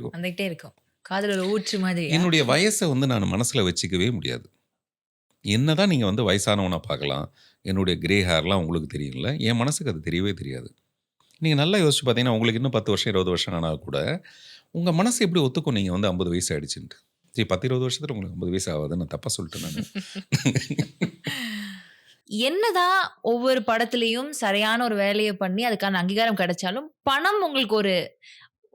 இருக்கும்.
காதல் ஒரு ஊற்று மாதிரி.
என்னுடைய வயசை நான் மனசில் வச்சுக்கவே முடியாது. என்னதான் நீங்கள் வயசானவனா பார்க்கலாம், என்னுடைய கிரே ஹேர்லாம் உங்களுக்கு தெரியும்ல, என் மனசுக்கு அது தெரியவே தெரியாது. நீங்கள் நல்லா யோசிச்சு பார்த்தீங்கன்னா உங்களுக்கு இன்னும் 10 வருஷம் 20 வருஷம் ஆனால் கூட உங்கள் மனசு எப்படி ஒத்துக்கும் நீங்கள் 50 வயசு ஆகிடுச்சுன்ட்டு? சரி, 10-20 வருஷத்துல உங்களுக்கு 50 வயசு ஆகாதுன்னு நான் தப்பாக சொல்லிட்டேன் நான்.
என்னதான் ஒவ்வொரு படத்துலையும் சரியான ஒரு வேலையை பண்ணி அதுக்கான அங்கீகாரம் கிடைச்சாலும் பணம் உங்களுக்கு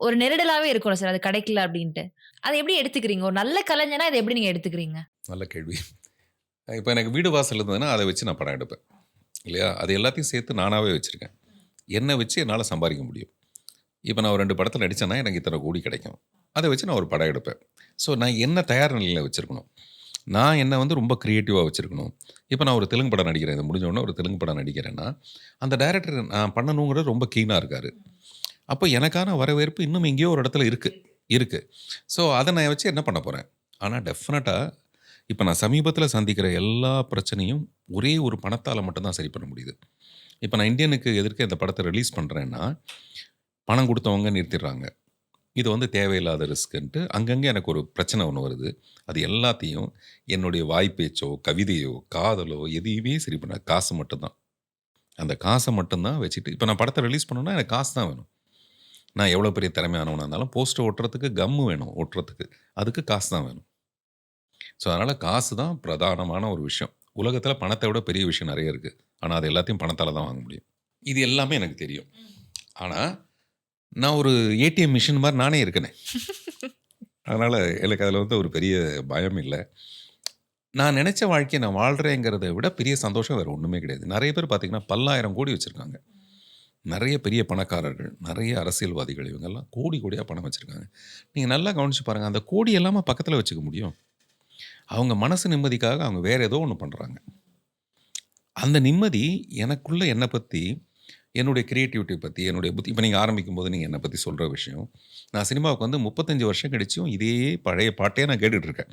ஒரு நெருடலாவே இருக்கும் சார், அது கிடைக்கல அப்படின்ட்டு. அதை எப்படி எடுத்துக்கிறீங்க? ஒரு நல்ல கலைஞனா இதை எப்படி நீங்க எடுத்துக்கிறீங்க?
நல்ல கேள்வி. இப்போ எனக்கு வீடு வாசல் இருந்ததுன்னா அதை வச்சு நான் படம் எடுப்பேன் இல்லையா? அது எல்லாத்தையும் சேர்த்து நானாகவே வச்சுருக்கேன். என்னை வச்சு என்னால் சம்பாதிக்க முடியும். இப்போ நான் ஒரு 2 படத்தில் நடித்தேன்னா எனக்கு இத்தனை கோடி கிடைக்கும். அதை வச்சு நான் ஒரு படம் எடுப்பேன். ஸோ நான் என்ன தயார் நிலையில் வச்சுருக்கணும், நான் என்னை ரொம்ப க்ரியேட்டிவாக வச்சுருக்கணும். இப்போ நான் ஒரு தெலுங்கு படம் நடிக்கிறேன், இது முடிஞ்ச உடனே ஒரு தெலுங்கு படம் நடிக்கிறேன்னா அந்த டைரக்டர் நான் பண்ணணுங்கிறது ரொம்ப கீனாக இருக்கார். அப்போ எனக்கான வரவேற்பு இன்னும் எங்கேயோ ஒரு இடத்துல இருக்குது. ஸோ அதை நான் வச்சு என்ன பண்ண போகிறேன்? ஆனால் டெஃபினட்டாக இப்போ நான் சமீபத்தில் சந்திக்கிற எல்லா பிரச்சனையும் ஒரே ஒரு பணத்தால் மட்டும்தான் சரி பண்ண முடியுது. இப்போ நான் இந்தியனுக்கு எதிர்க்க இந்த படத்தை ரிலீஸ் பண்ணுறேன்னா பணம் கொடுத்தவங்க நிறுத்திடுறாங்க. இது தேவையில்லாத ரிஸ்க்குன்ட்டு அங்கங்கே எனக்கு ஒரு பிரச்சனை ஒன்று வருது. அது எல்லாத்தையும் என்னுடைய வாய்ப்பேச்சோ கவிதையோ காதலோ எதையுமே சரி பண்ண காசு மட்டும்தான். அந்த காசை மட்டும்தான் வச்சுட்டு இப்போ நான் படத்தை ரிலீஸ் பண்ணணுன்னா எனக்கு காசு தான் வேணும். நான் எவ்வளோ பெரிய திறமையானவனாக இருந்தாலும் போஸ்டர் ஒட்டுறதுக்கு கம்மு வேணும், ஒட்டுறதுக்கு அதுக்கு காசு தான் வேணும். ஸோ அதனால் காசு தான் பிரதானமான ஒரு விஷயம். உலகத்தில் பணத்தை விட பெரிய விஷயம் நிறைய இருக்குது. ஆனால் அது எல்லாத்தையும் பணத்தால் தான் வாங்க முடியும். இது எல்லாமே எனக்கு தெரியும். ஆனால் நான் ஒரு ஏடிஎம் மிஷின் மாதிரி நானே இருக்கனே. அதனால் எனக்கு அதில் வந்து ஒரு பெரிய பயம் இல்லை. நான் நினச்ச வாழ்க்கையை நான் வாழ்கிறேங்கிறத விட பெரிய சந்தோஷம் வேறு ஒன்றுமே கிடையாது. நிறைய பேர் பார்த்தீங்கன்னா 10,000 கோடி வச்சுருக்காங்க. நிறைய பெரிய பணக்காரர்கள், நிறைய அரசியல்வாதிகள், இவங்கெல்லாம் கோடி கோடியாக பணம் வச்சுருக்காங்க. நீங்கள் நல்லா கவனித்து பாருங்கள், அந்த கோடி எல்லாமே பக்கத்தில் வச்சுக்க முடியும். அவங்க மனசு நிம்மதிக்காக அவங்க வேறு ஏதோ ஒன்று பண்ணுறாங்க. அந்த நிம்மதி எனக்குள்ளே என்னை பற்றி, என்னுடைய கிரியேட்டிவிட்டி பற்றி, என்னுடைய புத்தி. இப்போ நீங்கள் ஆரம்பிக்கும்போது நீங்கள் என்னை பற்றி சொல்கிற விஷயம், நான் சினிமாவுக்கு வந்து 35 வருஷம் கழிச்சும் இதே பழைய பாட்டே நான் கேட்டுட்ருக்கேன்.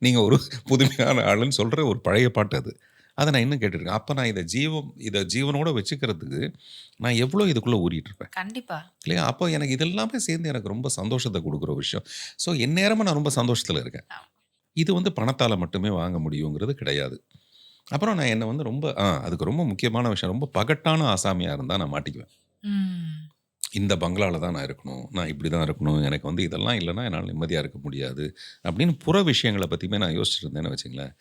நீங்கள் ஒரு புதுமையான ஆளுன்னு சொல்கிற ஒரு பழைய பாட்டு அது. அதை நான் இன்னும் கேட்டுருக்கேன். அப்போ நான் இதை ஜீவனோட வச்சுக்கிறதுக்கு நான் எவ்வளோ இதுக்குள்ளே ஊறிட்டுருப்பேன்
கண்டிப்பா.
இல்லையா? அப்போ எனக்கு இதெல்லாமே சேர்ந்து எனக்கு ரொம்ப சந்தோஷத்தை கொடுக்குற ஒரு விஷயம். ஸோ எந்நேரமும் நான் ரொம்ப சந்தோஷத்தில் இருக்கேன். இது வந்து பணத்தால் மட்டுமே வாங்க முடியுங்கிறது கிடையாது. அப்புறம் நான் என்னை வந்து ரொம்ப அதுக்கு ரொம்ப முக்கியமான விஷயம், ரொம்ப பகட்டான ஆசாமியாக இருந்தால் நான் மாட்டிக்குவேன்.
ம்.
இந்த பங்களாவில் தான் நான் இருக்கணும், நான் இப்படி தான் இருக்கணும், எனக்கு வந்து இதெல்லாம் இல்லைன்னா என்னால் நிம்மதியாக இருக்க முடியாது அப்படின்னு புற விஷயங்களை பற்றியுமே நான் யோசிச்சுட்டு இருந்தேன்னு வச்சுங்களேன்,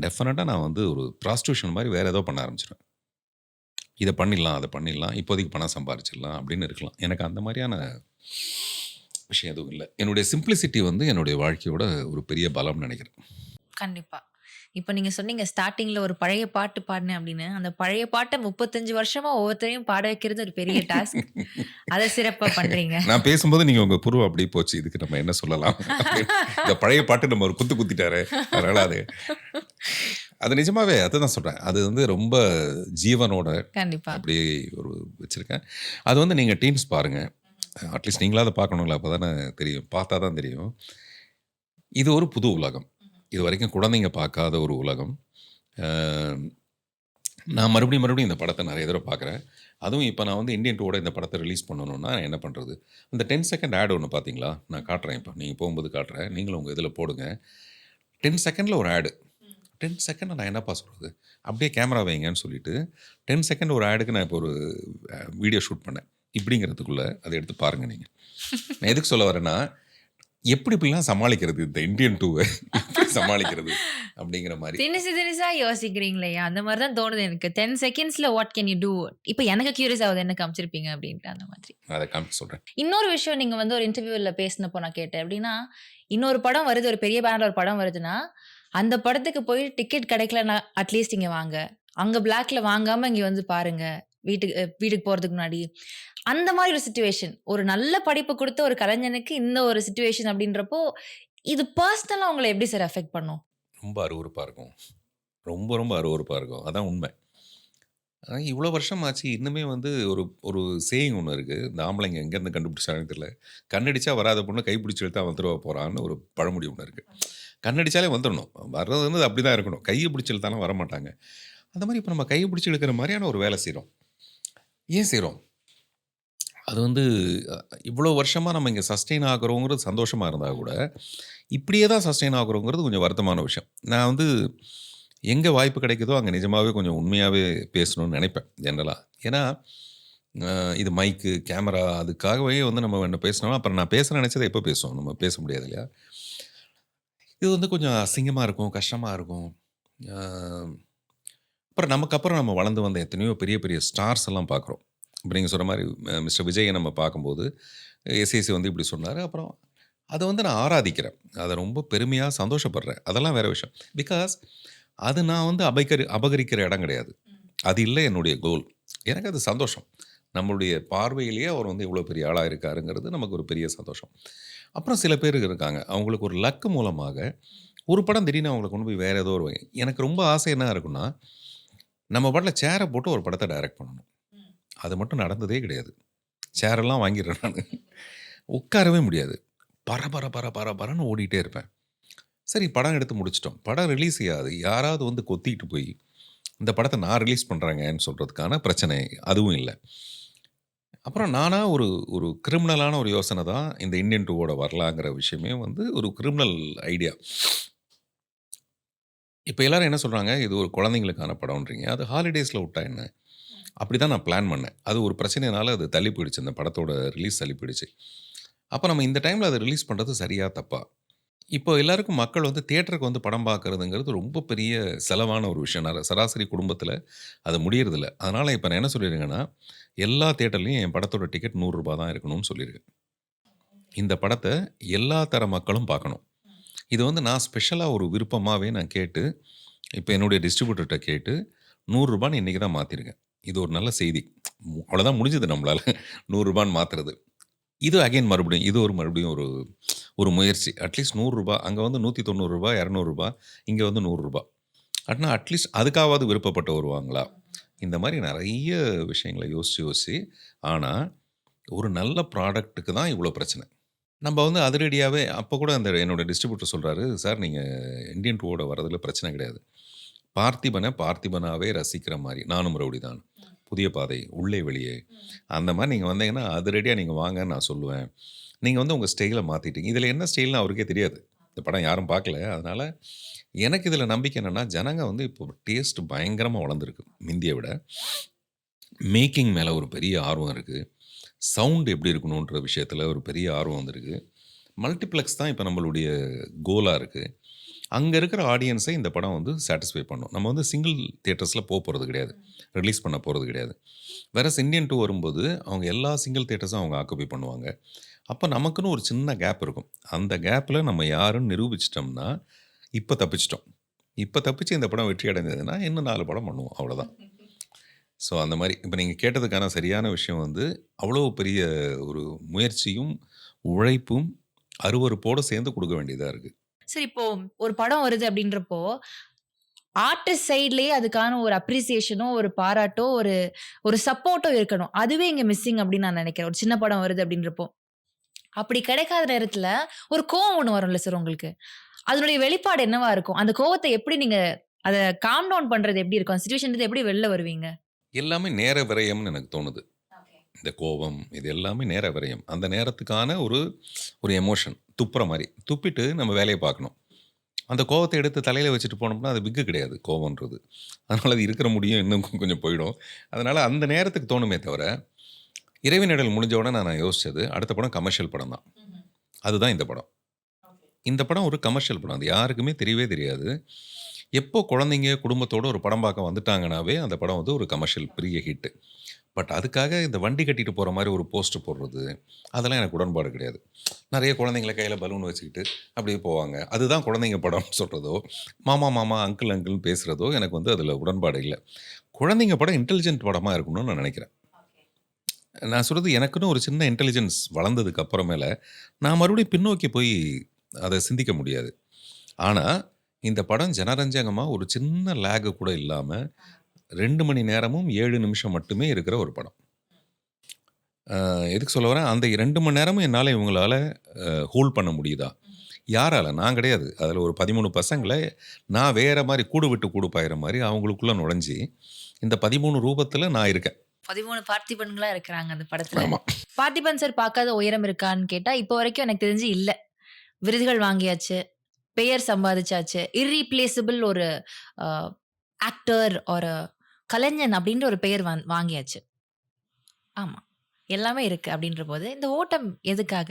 டெஃபினட்டாக நான் வந்து ஒரு ப்ராஸ்டியூஷன் மாதிரி வேறு ஏதோ பண்ண ஆரம்பிச்சிடுவேன். இதை பண்ணிடலாம், அதை பண்ணிடலாம், இப்போதைக்கு பணம் சம்பாரிச்சிடலாம் அப்படின்னு இருக்கலாம். எனக்கு அந்த மாதிரியான விஷயம் எதுவும் இல்லை. என்னுடைய சிம்பிளிசிட்டி வந்து என்னுடைய வாழ்க்கையோட ஒரு பெரிய பலம்னு நினைக்கிறேன்.
கண்டிப்பா. இப்ப நீங்க சொன்னீங்க ஸ்டார்ட்டிங்ல ஒரு பழைய பாட்டு பாடினேன் அப்படின்னு. அந்த பழைய பாட்ட 35 வருஷமா ஒவ்வொருத்தரையும் பாட வைக்கிறது ஒரு பெரிய டாஸ்க். அத சிறப்பா பண்றீங்க.
நான் பேசும்போது நீங்கள் உங்கள் புருவம் அப்படி போச்சு, இதுக்கு நம்ம என்ன சொல்லலாம் அப்படின்னு. இந்த பழைய பாட்டு நம்ம ஒரு குத்து குத்திட்டாரு, அதனால் அது நிஜமாவே அதுதான் சொல்கிறேன். அது வந்து ரொம்ப ஜீவனோட
கண்டிப்பா.
அப்படி ஒரு வச்சுருக்கேன். அது வந்து நீங்கள் டீம்ஸ் பாருங்கள், அட்லீஸ்ட் நீங்களாவது பார்க்கணுங்களா, அப்போ தானே தெரியும், பார்த்தா தான் தெரியும். இது ஒரு புது உலகம், இது வரைக்கும் குழந்தைங்க பார்க்காத ஒரு உலகம். நான் மறுபடியும் இந்த படத்தை நிறைய தடவை பார்க்குறேன். அதுவும் இப்போ நான் வந்து இந்தியன் 2 இந்த படத்தை ரிலீஸ் பண்ணணுன்னா என்ன பண்ணுறது, அந்த 10 செகண்ட் ஆட் ஒன்று பார்த்தீங்களா, நான் காட்டுறேன், இப்போ நீங்கள் போகும்போது காட்டுறேன், நீங்களும் உங்கள் இதில் போடுங்க. 10 செகண்டில் ஒரு ஆடு. 10 செகண்ட் நான் என்னப்பா சொல்கிறது, அப்படியே கேமரா வைங்கன்னு சொல்லிட்டு 10 செகண்ட் ஒரு ஆடுக்கு நான் இப்போ ஒரு வீடியோ ஷூட் பண்ணேன். இப்படிங்கிறதுக்குள்ளே அதை எடுத்து பாருங்கள். நீங்கள் நான் எதுக்கு சொல்ல வரேன்னா, எப்படிலாம் சமாளிக்கிறது இந்த இந்தியன் 2 எப்படி சமாளிக்கிறது அப்படிங்கிற மாதிரி
திணிசா யோசிக்கிறீங்களே, அந்த மாதிரி தான் தோணுது எனக்கு. 10 செகண்ட்ஸ்ல வாட் கேன் யூ டூ? இப்போ எனக்கு கியூரியஸ் ஆகுது, என்ன காமிச்சிருப்பீங்க அப்படின்ட்டு அந்த மாதிரி.
அதை காமிச்சு சொல்கிறேன்.
இன்னொரு விஷயம் நீங்க வந்து ஒரு இன்டர்வியூல பேசினப்போ நான் கேட்டேன். எப்படின்னா, இன்னொரு படம் வருது, ஒரு பெரிய பேனர்ல ஒரு படம் வருதுன்னா, அந்த படத்துக்கு போய் டிக்கெட் கிடைக்கலன்னா அட்லீஸ்ட் இங்க வாங்க. அங்க பிளாக்ல வாங்காம இங்க வந்து பாருங்க. வீட்டுக்கு போறதுக்கு முன்னாடி. அந்த மாதிரி ஒரு சிச்சுவேஷன். ஒரு நல்ல படிப்பு கொடுத்த ஒரு கலைஞனுக்கு இந்த ஒரு சிச்சுவேஷன் அப்படின்றப்போ, இது பர்சனலா உங்கள எப்படி சார் அஃபெக்ட் பண்ணும்?
ரொம்ப அருவருப்பாக இருக்கும். ரொம்ப ரொம்ப அருவருப்பாக இருக்கும். அதான் உண்மை. இவ்வளோ வருஷம் ஆச்சு, இன்னுமே வந்து ஒரு ஒரு சேயிங் ஒன்று இருக்குது. இந்த ஆம்பளைங்க எங்கேருந்து கண்டுபிடிச்சாங்கன்னு தெரியல. கண்ணடிச்சா வராத பொண்ணு கைப்பிடிச்சி இழுத்தா வந்துருவா போகிறான்னு ஒரு பழமொழி ஒன்று இருக்குது. கண்ணடிச்சாலே வந்துடணும், வர்றது வந்து அப்படி தான் இருக்கணும். கையை பிடிச்சி இழுத்தாலும் வரமாட்டாங்க. அந்த மாதிரி இப்போ நம்ம கையை பிடிச்சி இழுக்கிற மாதிரியான ஒரு வேலை செய்கிறோம். ஏன் செய்கிறோம்? அது வந்து இவ்வளோ வருஷமாக நம்ம இங்கே சஸ்டெயின் ஆகுறோங்கிறது சந்தோஷமாக இருந்தால் கூட, இப்படியே தான் சஸ்டெயின் ஆகுறோங்கிறது கொஞ்சம் வருத்தமான விஷயம். நான் வந்து எங்கே வாய்ப்பு கிடைக்குதோ அங்கே நிஜமாகவே கொஞ்சம் உண்மையாகவே பேசணும்னு நினைப்பேன் ஜென்ரலாக. ஏன்னா இது மைக்கு, கேமரா அதுக்காகவே வந்து நம்ம என்ன பேசணும், அப்புறம் நான் பேச நினச்சதை எப்போ பேசுவோம், நம்ம பேச முடியாது இல்லையா? இது வந்து கொஞ்சம் அசிங்கமாக இருக்கும், கஷ்டமாக இருக்கும். அப்புறம் நமக்கப்புறம் நம்ம வளர்ந்து வந்த எத்தனையோ பெரிய பெரிய ஸ்டார்ஸ் எல்லாம் பார்க்குறோம். இப்போ நீங்கள் சொல்கிற மாதிரி மிஸ்டர் விஜயை நம்ம பார்க்கும்போது எஸ்ஏசி வந்து இப்படி சொன்னார். அப்புறம் அதை வந்து நான் ஆராதிக்கிறேன், அதை ரொம்ப பெருமையாக சந்தோஷப்படுறேன். அதெல்லாம் வேறு விஷயம். பிகாஸ் அது நான் வந்து அபகரிக்கிற இடம் கிடையாது. அது இல்லை என்னுடைய கோல். எனக்கு அது சந்தோஷம். நம்மளுடைய பார்வையிலேயே அவர் வந்து இவ்வளோ பெரிய ஆளாக இருக்காருங்கிறது நமக்கு ஒரு பெரிய சந்தோஷம். அப்புறம் சில பேர் இருக்காங்க, அவங்களுக்கு ஒரு லக்கு மூலமாக ஒரு படம் திடீர்னு அவங்களை கொண்டு போய் வேறு ஏதோ ஒரு எனக்கு ரொம்ப ஆசை என்ன இருக்குன்னா, நம்ம பாட்டில் சேரை போட்டு ஒரு படத்தை டைரக்ட் பண்ணணும். அது மட்டும் நடந்ததே கிடையாது. சேரெல்லாம் வாங்கிடுறேன் நான், உட்காரவே முடியாது. பரன்னு ஓடிட்டே இருப்பேன். சரி, படம் எடுத்து முடிச்சிட்டோம், படம் ரிலீஸ் ஆகாது. யாராவது வந்து கொத்திட்டு போய் இந்த படத்தை நான் ரிலீஸ் பண்ணுறேங்கன்னு சொல்கிறதுக்கான பிரச்சனை அதுவும் இல்லை. அப்புறம் நானாக ஒரு கிரிமினலான ஒரு யோசனை தான் இந்த இந்தியன் 2 வரலாங்கிற விஷயமே வந்து ஒரு கிரிமினல் ஐடியா. இப்போ எல்லாரும் என்ன சொல்கிறாங்க, இது ஒரு குழந்தைங்களுக்கான படம்ன்றீங்க, அது ஹாலிடேஸில் விட்டா என்ன? அப்படி தான் நான் பிளான் பண்ணேன். அது ஒரு பிரச்சனைனால அது தள்ளி போயிடுச்சு, அந்த படத்தோட ரிலீஸ் தள்ளி போயிடுச்சு. அப்போ நம்ம இந்த டைமில் அதை ரிலீஸ் பண்ணுறது சரியா தப்பா? இப்போ எல்லாருக்கும் மக்கள் வந்து தியேட்டருக்கு வந்து படம் பார்க்கறதுங்கிறது ரொம்ப பெரிய செலவான ஒரு விஷயம். சராசரி குடும்பத்தில அது முடியறதில்ல. அதனால இப்ப நான் என்ன சொல்லியிருக்கேன்னா, எல்லா தியேட்டர்லயும் என் படத்தோட டிக்கெட் ரூ. 100 தான் இருக்கணும்னு சொல்லியிருக்கேன். இந்த படத்த எல்லா தர மக்களும் பார்க்கணும். இது வந்து நான் ஸ்பெஷலா ஒரு விருப்பமாவே நான் கேட்டு, இப்ப என்னுடைய டிஸ்ட்ரிபியூட்டர்ட்ட கேட்டு ரூ. 100ன்னு இன்னைக்கு தான் மாத்திருக்கேன். இது ஒரு நல்ல செய்தி. அவ்வளோதான் முடிஞ்சது நம்மளால ரூ. 100 மாத்துறது. இது அகைன் மறுபடியும் இது ஒரு மறுபடியும் ஒரு ஒரு முயற்சி. அட்லீஸ்ட் ரூ. 100 அங்க வந்து ரூ. 190 ரூ. 200 இங்க வந்து ரூ. 100 அட்னா அட்லீஸ்ட் அதுக்காவது விருப்பப்பட்டு வருவாங்களா? இந்த மாரி நெறைய விஷயங்கள யோசிச்சு, யோசிச்சு ஆனா, ஒரு நல்ல ப்ராடக்ட்டுக்கு தான் இவ்ளோ பிரச்சனை. நம்ப வந்து அதிரடியாவே அப்ப கூட அந்த என்னோட டிஸ்ட்ரிபியூட்டர் சொல்றாரு, "சார் நீங்க இந்தியன் 2வோட வரதுல பிரச்சனை கிடையாது. பார்த்திபன பார்த்திபனாவே ரசிக்கிற மாரி, நானும் ரவுடி தான், புதிய பாதை, உள்ளே வெளியே அந்த மாரி நீங்க வந்தீங்கன்னா, அதிரடியா நீங்க வாங்கன்னு நான் சொல்லுவேன். நீங்க வந்து உங்க ஸ்டைல மாத்திட்டீங்க." இதுல என்ன ஸ்டைல்ன்னு அவருக்கே தெரியாது. இந்த படம் யாரும் பார்க்கல. அதனால எனக்கு இதுல நம்பிக்கை என்னன்னா, ஜனங்க வந்து இப்போ டேஸ்ட் பயங்கரமா வளர்ந்திருக்கு, மிந்திய விட. மேக்கிங் மேல ஒரு பெரிய ஆர்வம் இருக்கு. சவுண்ட் எப்படி இருக்கணுன்ற விஷயத்துல ஒரு பெரிய ஆர்வம் வந்திருக்கு. மல்டிப்ளெக்ஸ் தான் இப்ப நம்மளுடைய கோலா இருக்கு. அங்க இருக்கிற ஆடியன்ஸை இந்த படம் வந்து சாட்டிஸ்ஃபை பண்ணும். நம்ம வந்து சிங்கிள் தியேட்டர்ஸ்ல போறது கிடையாது. ரிலீஸ் பண்ண போறது கிடையாது. வேறஸ் இந்தியன் 2 வரும்போது, அவங்க எல்லா சிங்கிள் தியேட்டர்ஸும் அவங்க ஆக்குபை பண்ணுவாங்க. அப்ப நமக்குன்னு ஒரு சின்ன கேப் இருக்கும். அந்த கேப்ல நம்ம யாருன்னு நிரூபிச்சுட்டோம்னா, இப்ப தப்பிச்சுட்டோம். இப்ப தப்பிச்சு இந்த படம் வெற்றி அடைந்ததுன்னா, இன்னும் 4 படம் பண்ணுவோம். அவ்வளோதான். ஸோ அந்த மாரி. இப்ப நீங்க கேட்டதுக்கான சரியான விஷயம் வந்து, அவ்வளோ பெரிய ஒரு முயற்சியும், உழைப்பும், அருவருப்போட சேர்ந்து குடுக்க வேண்டியதா இருக்கு.
சரி, இப்போ ஒரு படம் வருது அப்படின்றப்போ, ஆர்டிஸ்ட் சைட்லயே அதுக்கான ஒரு அப்ரிசியேஷனோ, ஒரு பாராட்டோ, ஒரு ஒரு சப்போர்ட்டோ இருக்கணும். அதுவே இங்க மிஸ்ஸிங் அப்படின்னு நான் நெனைக்கிறேன். ஒரு சின்ன படம் வருது அப்படின்றப்போ. அப்படி கிடைக்காத நேரத்துல, ஒரு கோவம் ஒண்ணு வரும்ல சார் உங்களுக்கு. அதனுடைய வெளிப்பாடு என்னவா இருக்கும்? அந்த கோவத்த எப்படி நீங்க அத காம் டவுன் பண்றது எப்படி இருக்கும்? அந்த சிச்சுவேஷன்லருந்து எப்படி வெளில வருவீங்க?
எல்லாமே நேர விரயம்னு எனக்கு தோணுது. இந்த கோவம், இது எல்லாமே நேர விரயம். அந்த நேரத்துக்கான ஒரு ஒரு எமோஷன். துப்புற மாரி. துப்பிட்டு நம்ம வேலைய பார்க்கணும். அந்த கோவத்த எடுத்து தலையில வச்சுட்டு போனோம்னா, அது விக்கு கிடையாது கோவம்ன்றது. அதனால அது இருக்கிற முடியும் இன்னும் கொஞ்சம் போயிடும். அதனால அந்த நேரத்துக்கு தோணுமே தவிர, இறைவி நிழல் முடிஞ்ச உடனே நான் யோசிச்சது, அடுத்த படம் கமர்ஷியல் படம் தான். அதுதான் இந்த படம். இந்த படம் ஒரு கமர்ஷியல் படம். அது யாருக்குமே தெரியவே தெரியாது. எப்போ குழந்தைங்க குடும்பத்தோட ஒரு படம் பார்க்க வந்துட்டாங்கனாவே, அந்த படம் வந்து ஒரு கமர்ஷியல் பெரிய ஹிட். பட் அதுக்காக இந்த வண்டி கட்டிட்டு போற மாரி ஒரு போஸ்டர் போடுறது, அதெல்லாம் எனக்கு உடன்பாடு கிடையாது. நெறைய குழந்தைங்கள கையில பலூன் வச்சுக்கிட்டு அப்படியே போவாங்க. அதுதான் குழந்தைங்க படம்னு சொல்றதோ, மாமா, மாமா, அங்கிள், அங்கிள்னு பேசுறதோ எனக்கு வந்து அதில உடன்பாடு இல்ல. குழந்தைங்க படம் இன்டெலிஜென்ட் படமா இருக்கணும்னு நான் நெனைக்கிறேன். நான் சொல்றது எனக்குன்னு ஒரு சின்ன இன்டெலிஜென்ஸ் வளர்ந்ததுக்கு அப்புறமேல, நான் மறுபடியும் பின்னோக்கி போய் அத சிந்திக்க முடியாது. ஆனா, இந்த படம் ஜனரஞ்சகமா ஒரு சின்ன லேக் கூட இல்லாம 2 மணி நேரமும் 7 நிமிஷம் மட்டுமே இருக்கிற ஒரு படம். எதுக்கு சொல்ல வரேன், அந்த 2 மணி நேரமும் என்னால இவங்களால ஹோல்ட் பண்ண முடியுதா? யாரால? நான் கிடையாது. அதுல ஒரு 13 பசங்கள நான் வேற மாரி கூடு விட்டு கூடு பாயிற மாரி அவங்களுக்குள்ள நுழைஞ்சு, இந்த 13 ரூபத்துல நான் இருக்கேன்.
13 பார்த்திபன்களா இருக்கிறாங்க அந்த படத்துல.
ஆமா.
பார்த்திபன் சார் பார்க்காத உயரம் இருக்கான்னு கேட்டா, இப்போ வரைக்கும் எனக்கு தெரிஞ்சு இல்ல. விருதுகள் வாங்கியாச்சு. பெயர் சம்பாதிச்சாச்சு. இர்ரீப்ளேசபிள் ஒரு அ ஆக்டர் ஒரு கலைஞன் அப்படின்ற ஒரு பெயர் வாங்கியாச்சு. ஆமா. எல்லாமே இருக்கு அப்படின்றபோது, இந்த ஓட்டம் எதுக்காக?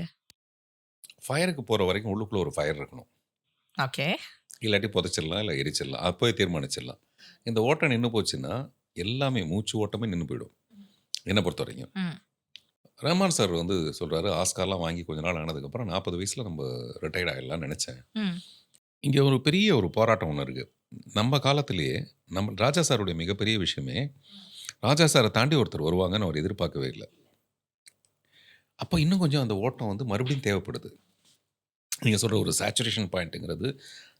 ஃபயருக்கு போற வரைக்கும் உள்ளுக்குள்ள ஒரு ஃபயர் இருக்கணும்.
ஓகே.
இல்லாட்டி புதைச்சிடலாம், இல்ல எரிச்சிடலாம். அப்பவே தீர்மானிச்சிடலாம். இந்த ஓட்டம் நின்னு போச்சுன்னா, எல்லாமே மூச்சு ஓட்டமே நின்னு போயிடும். என்ன பொறுத்தவரைக்கும்.
ம்.
ரஹ்மான் சார் வந்து சொல்றாரு, ஆஸ்கார்லாம் வாங்கி கொஞ்ச நாள் ஆனதுக்கப்புறம் 40 வயசுல நம்ம ரிட்டயர்ட் ஆயிடலாம்னு நெனச்சேன்.
ம்.
இங்க ஒரு பெரிய ஒரு போராட்டம் ஒண்ணு இருக்கு. நம்ம காலத்திலேயே நம்ம ராஜா சாருடைய மிகப்பெரிய விஷயமே, ராஜா சார தாண்டி ஒருத்தர் வருவாங்கன்னு அவர் எதிர்பார்க்கவே இல்ல. அப்ப இன்னும் கொஞ்சம் அந்த ஓட்டம் வந்து மறுபடியும் தேவைப்படுது. நீங்க சொல்ற ஒரு சேச்சுரேஷன் பாயிண்ட்ங்கிறது,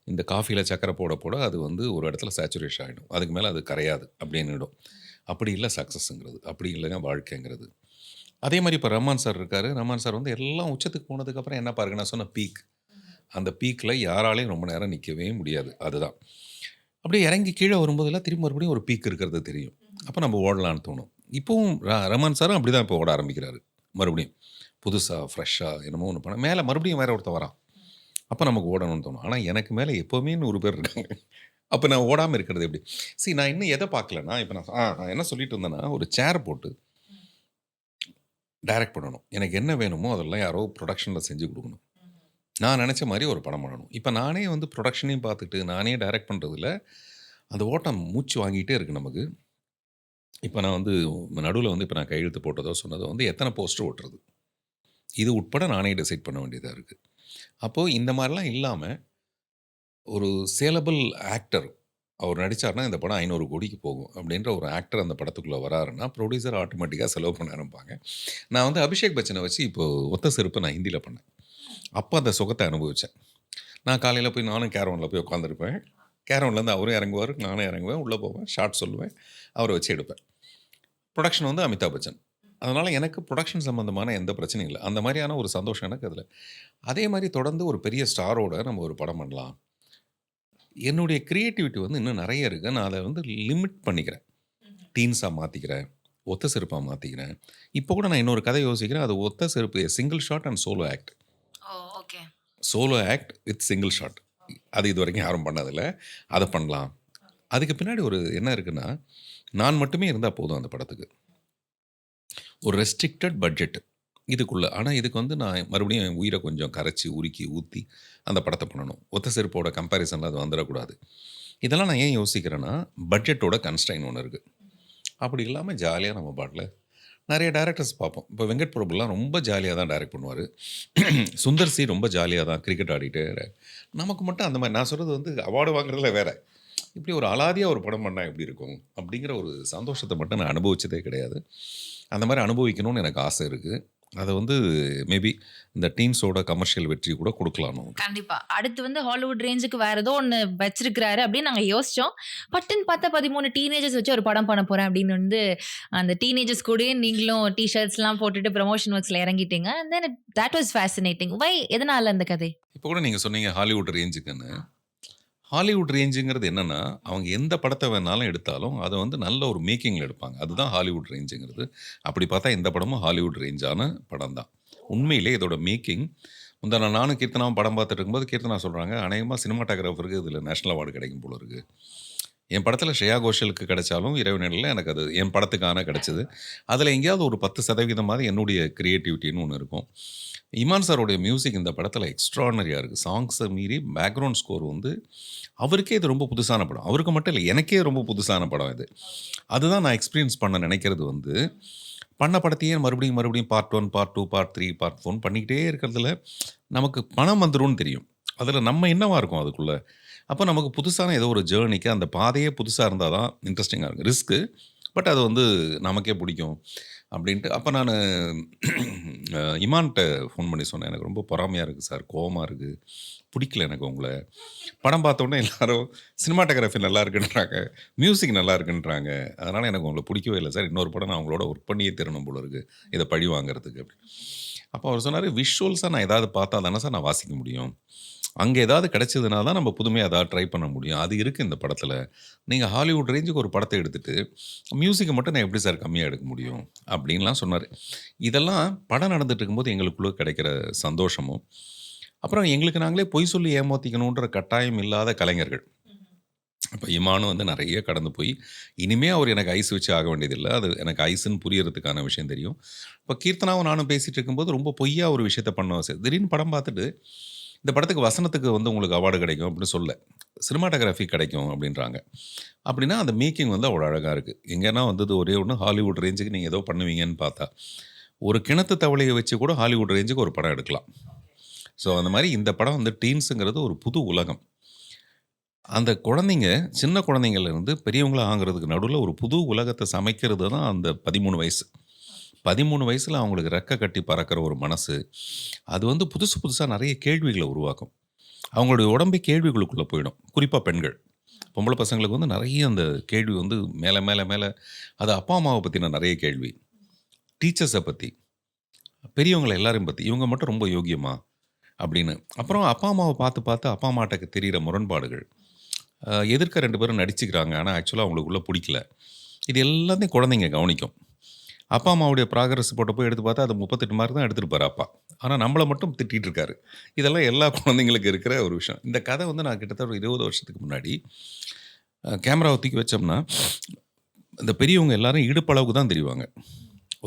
இந்த காஃபில சர்க்கரை போட போட அது வந்து ஒரு இடத்துல சேச்சுரேஷன் ஆயிடும். அதுக்கு மேல அது கரையாது அப்படின்னுடும். அப்படி இல்ல சக்சஸ்ங்கிறது. அப்படி இல்லங்க வாழ்க்கைங்கிறது. அதே மாரி இப்ப ரஹ்மான் சார் இருக்காரு. ரஹ்மான் சார் வந்து எல்லாம் உச்சத்துக்கு போனதுக்கப்புறம் என்ன பாருங்க நான் சொன்ன பீக். அந்த பீக்ல யாராலயும் ரொம்ப நேரம் நிக்கவே முடியாது. அதுதான். அப்படியே இறங்கி கீழ வரும்போதெல்லாம் திரும்ப மறுபடியும் ஒரு பீக் இருக்கிறது தெரியும். அப்ப நம்ம ஓடலான்னு தோணும். இப்பவும் ரஹ்மான் சாரும் அப்படிதான் இப்ப ஓட ஆரம்பிக்கிறாரு. மறுபடியும். புதுசா, ஃப்ரெஷ்ஷா என்னமோ ஒண்ணு பண்ண மேல மறுபடியும் வேற ஒருத்தன் வரான். அப்ப நமக்கு ஓடணும்னு தோணும். ஆனா எனக்கு மேல எப்பவுமே 100 பேர் இருக்காங்க. அப்ப நான் ஓடாம இருக்கிறது எப்படி? நான் இன்னும் எத பார்க்கலன்னா, இப்ப நான் என்ன சொல்லிட்டு இருந்தேன்னா, ஒரு சேர் போட்டு டைரக்ட் பண்ணணும். எனக்கு என்ன வேணுமோ அதெல்லாம் யாரோ புரொடக்ஷன்ல செஞ்சு குடுக்கணும். நான் நினச்ச மாதிரி ஒரு படம் பண்ணணும். இப்போ நானே வந்து ப்ரொடக்ஷனையும் பார்த்துட்டு, நானே டைரக்ட் பண்ணுறதுல அந்த ஓட்டம் மூச்சு வாங்கிட்டே இருக்கு நமக்கு. இப்போ நான் வந்து நடுவில் வந்து இப்போ நான் கையெழுத்து போட்டதோ சொன்னதோ வந்து எத்தனை போஸ்டர் ஓட்டுறது, இது உட்பட நானே டிசைட் பண்ண வேண்டியதாக இருக்குது. அப்போது இந்த மாதிரிலாம் இல்லாமல் ஒரு சேலபிள் ஆக்டர் அவர் நடித்தார்னா இந்த படம் 500 கோடிக்கு போகும் அப்படின்ற ஒரு ஆக்டர் அந்த படத்துக்குள்ளே வராருன்னா ப்ரொடியூசர் ஆட்டோமேட்டிக்காக செலவு பண்ண ஆரம்பிப்பாங்க. நான் வந்து அபிஷேக் பச்சனை வச்சு இப்போது ஒத்த செருப்பு நான் ஹிந்தியில் பண்ணேன். அப்போ அந்த சுகத்தை அனுபவித்தேன். நான் காலையில் போய் நானும் கேரவனில் போய் உட்காந்துருப்பேன். கேரவன்லேருந்து அவரும் இறங்குவார், நானும் இறங்குவேன், உள்ளே போவேன், ஷார்ட் சொல்லுவேன், அவரை வச்சு எடுப்பேன். ப்ரொடக்ஷன் வந்து அமிதாப் பச்சன். அதனால் எனக்கு ப்ரொடக்ஷன் சம்மந்தமான எந்த பிரச்சனையும் இல்லை. அந்த மாதிரியான ஒரு சந்தோஷம் எனக்கு அதில். அதே மாதிரி தொடர்ந்து ஒரு பெரிய ஸ்டாரோட நம்ம ஒரு படம் பண்ணலாம். என்னுடைய கிரியேட்டிவிட்டி வந்து இன்னும் நிறைய இருக்குது. நான் அதை வந்து லிமிட் பண்ணிக்கிறேன். டீன்ஸாக மாற்றிக்கிறேன், ஒத்த செருப்பாக மாற்றிக்கிறேன். இப்போ கூட நான் இன்னொரு கதை யோசிக்கிறேன். அது ஒத்த செருப்பு single shot and solo act.
Okay.
Solo act with single shot. அது இது வரைக்கும் யாரும் பண்ணதில்லை. அதை பண்ணலாம். அதுக்கு பின்னாடி ஒரு என்ன இருக்குன்னா, நான் மட்டுமே இருந்தால் போதும் அந்த படத்துக்கு. ஒரு ரெஸ்ட்ரிக்டட் பட்ஜெட் இதுக்குள்ளே. ஆனால் இதுக்கு வந்து நான் மறுபடியும் என் உயிரை கொஞ்சம் கரைச்சி உருக்கி ஊற்றி அந்த படத்தை பண்ணணும். ஒத்த செருப்போட கம்பேரிசனில் அது வந்துடக்கூடாது. இதெல்லாம் நான் ஏன் யோசிக்கிறேன்னா, பட்ஜெட்டோட கன்ஸ்ட்ரைன் ஒன்று இருக்குது. அப்படி இல்லாமல் ஜாலியாக நம்ம பாட்டில் நிறைய டேரக்டர்ஸ் பார்ப்போம். இப்போ வெங்கட் பிரபுலாம் ரொம்ப ஜாலியாக தான் டைரக்ட் பண்ணுவார். சுந்தர் சி ரொம்ப ஜாலியாக தான் கிரிக்கெட் ஆடிட்டு. நமக்கு மட்டும் அந்த மாதிரி நான் சொல்கிறது வந்து அவார்டு வாங்குறதுல வேறு. இப்படி ஒரு அலாதியாக ஒரு படம் பண்ணால் எப்படி இருக்கும் அப்படிங்கிற ஒரு சந்தோஷத்தை மட்டும் நான் அனுபவிச்சதே கிடையாது. அந்த மாதிரி அனுபவிக்கணும்னு எனக்கு ஆசை இருக்குது. அதை வந்து மேபி இந்த டீன்ஸோட கமர்ஷியல் வெற்றி கூட கொடுக்கலாம்.
கண்டிப்பா. அடுத்து வந்து ஹாலிவுட் ரேஞ்சுக்கு வேற ஏதோ ஒண்ணு வச்சிருக்கிறாரு அப்படின்னு நாங்க யோசிச்சோம். பட்டுன்னு பார்த்தா 13 டீனேஜர்ஸ் வச்சு ஒரு படம் பண்ண போறேன் அப்படின்னு வந்து அந்த டீனேஜர்ஸ் கூடயே நீங்களும் டி-ஷர்ட்ஸ்லாம் போட்டுட்டு promotion ஒர்க்ஸ்ல இறங்கிட்டீங்க. And then that was fascinating. Why? எதனால அந்த கதை?
இப்போ கூட நீங்கள் சொன்னீங்க ஹாலிவுட் ரேஞ்சுக்குன்னு. ஹாலிவுட் ரேஞ்சுங்கிறது என்னென்னா, அவங்க எந்த படத்தை வேணாலும் எடுத்தாலும் அதை வந்து நல்ல ஒரு மேக்கிங்கில் எடுப்பாங்க. அதுதான் ஹாலிவுட் ரேஞ்சுங்கிறது. அப்படி பார்த்தா இந்த படமும் ஹாலிவுட் ரேஞ்சான படம் தான். உண்மையிலே இதோட மேக்கிங் நானும் கீர்த்தனாவும் படம் பார்த்துட்டு இருக்கும்போது கீர்த்தனா சொல்கிறாங்க, அநேகமாக சினிமாட்டோகிராஃபருக்கு இதில் நேஷ்னல் அவார்டு கிடைக்கும் போல இருக்குது. என் படத்தில் ஸ்ரேயா கோஷலுக்கு கிடைச்சாலும் இறைவனில் எனக்கு அது என் படத்துக்கான கிடைச்சிது. அதில் எங்கேயாவது ஒரு 10% என்னுடைய க்ரியேட்டிவிட்டின்னு ஒன்று இருக்கும். இமான் சாரோடைய மியூசிக் இந்த படத்தில் எக்ஸ்ட்ரானரியாக இருக்குது. சாங்ஸை மீறி பேக்ரவுண்ட் ஸ்கோர் வந்து அவருக்கே இது ரொம்ப புதுசான படம். அவருக்கு மட்டும் இல்லை, எனக்கே ரொம்ப புதுசான படம் இது. அதுதான் நான் எக்ஸ்பீரியன்ஸ் பண்ண நினைக்கிறது வந்து, பண்ண படத்தையே மறுபடியும் மறுபடியும் பார்ட் 1, பார்ட் 2, பார்ட் 3, பார்ட் 4 பண்ணிக்கிட்டே இருக்கிறதுல நமக்கு பணம் வந்துரும்னு தெரியும். அதில் நம்ம என்னவா இருக்கும் அதுக்குள்ளே. அப்போ நமக்கு புதுசான ஏதோ ஒரு ஜேர்னிக்கு அந்த பாதையே புதுசாக இருந்தால் தான் இன்ட்ரெஸ்டிங்காக இருக்கும். ரிஸ்க்கு, பட் அது வந்து நமக்கே பிடிக்கும் அப்படின்ட்டு. அப்போ நான் இமான்கிட்ட ஃபோன் பண்ணி சொன்னேன், எனக்கு ரொம்ப பொறாமையாக இருக்குது சார், கோவமாக இருக்குது, பிடிக்கல எனக்கு உங்களை. படம் பார்த்தோன்னே எல்லாரும் சினிமாட்டோகிராஃபி நல்லா இருக்குன்றாங்க, மியூசிக் நல்லா இருக்குன்றாங்க, அதனால் எனக்கு உங்களை பிடிக்கவே இல்லை சார். இன்னொரு படம் நான் அவங்களோட ஒர்க் பண்ணியே தரணும் போல இருக்குது இதை பழி வாங்குறதுக்கு அப்படி. அப்போ அவர் சொன்னார், விஷுவல்ஸாக நான் ஏதாவது பார்த்தா தானே சார் நான் வாசிக்க முடியும். அங்கே ஏதாவது கிடைச்சதுனா தான் நம்ம புதுமையாக ஏதாவது ட்ரை பண்ண முடியும். அது இருக்குது இந்த படத்தில். நீங்கள் ஹாலிவுட் ரேஞ்சுக்கு ஒரு படத்தை எடுத்துகிட்டு மியூசிக்கை மட்டும் நான் எப்படி சார் கம்மியாக எடுக்க முடியும் அப்படின்லாம் சொன்னார். இதெல்லாம் படம் நடந்துட்டு இருக்கும்போது எங்களுக்குள்ளே கிடைக்கிற சந்தோஷமும், அப்புறம் எங்களுக்கு நாங்களே பொய் சொல்லி ஏமாற்றிக்கணுன்ற கட்டாயம் இல்லாத கலைஞர்கள். இப்போ இமானும் வந்து நிறைய கடந்து போய் இனிமேல் அவர் எனக்கு ஐஸ் வச்சு ஆக வேண்டியதில்லை. அது எனக்கு ஐஸுன்னு புரியறதுக்கான விஷயம் தெரியும். இப்போ கீர்த்தனாவும் நானும் பேசிகிட்டு இருக்கும்போது ரொம்ப பொய்யா ஒரு விஷயத்த பண்ணோம் சார். திடீர்னு படம் பார்த்துட்டு இந்த படத்துக்கு வசனத்துக்கு வந்து உங்களுக்கு அவார்டு கிடைக்கும் அப்படின்னு சொல்ல, சினிமாட்டோகிராஃபி கிடைக்கும் அப்படின்றாங்க. அப்படின்னா அந்த மேக்கிங் வந்து அவ்வளோ அழகாக இருக்குது. எங்கன்னா வந்தது ஒரே ஒன்று, ஹாலிவுட் ரேஞ்சுக்கு நீங்கள் ஏதோ பண்ணுவீங்கன்னு பார்த்தா ஒரு கிணத்து தவளையை வச்சு கூட ஹாலிவுட் ரேஞ்சுக்கு ஒரு படம் எடுக்கலாம். ஸோ அந்த மாதிரி இந்த படம் வந்து டீன்ஸுங்கிறது ஒரு புது உலகம். அந்த குழந்தைங்க சின்ன குழந்தைங்கள்லேருந்து பெரியவங்களாக ஆகிறதுக்கு நடுவில் ஒரு புது உலகத்தை சமைக்கிறது தான் அந்த 13 வயசு. 13 வயசில் அவங்களுக்கு ரெக்க கட்டி பறக்கிற ஒரு மனசு, அது வந்து புதுசு புதுசாக நிறைய கேள்விகளை உருவாக்கும். அவங்களுடைய உடம்பே கேள்விகளுக்குள்ளே போயிடும். குறிப்பாக பெண்கள், பொம்பளை பசங்களுக்கு வந்து நிறைய அந்த கேள்வி வந்து மேலே மேலே மேலே. அது அப்பா அம்மாவை பற்றின நிறைய கேள்வி, டீச்சர்ஸை பற்றி, பெரியவங்களை எல்லாரையும் பற்றி, இவங்க மட்டும் ரொம்ப யோகியமா அப்படின்னு. அப்புறம் அப்பா அம்மாவை பார்த்து பார்த்து அப்பா அம்மாட்டுக்கு தெரிகிற முரண்பாடுகள், எதிர்க்க 2 பேரும் நடிச்சுக்கிறாங்க ஆனால் ஆக்சுவலாக அவங்களுக்குள்ளே பிடிக்கல. இது எல்லாத்தையும் குழந்தைங்க கவனிக்கும். அப்பா அம்மாவுடைய ப்ராக்ரஸ் போட்டு போய் எடுத்து பார்த்தா அது 38 மார்க் தான் எடுத்துருப்பார் அப்பா, ஆனால் நம்மளை மட்டும் திட்டிகிட்டு இருக்காரு. இதெல்லாம் எல்லா குழந்தைங்களுக்கு இருக்கிற ஒரு விஷயம். இந்த கதை வந்து நான் கிட்டத்தட்ட ஒரு 20 வருஷத்துக்கு முன்னாடி கேமராவை தூக்கி வச்சோம்னா இந்த பெரியவங்க எல்லாரும் இடுப்பளவுக்கு தான் தெரிவாங்க.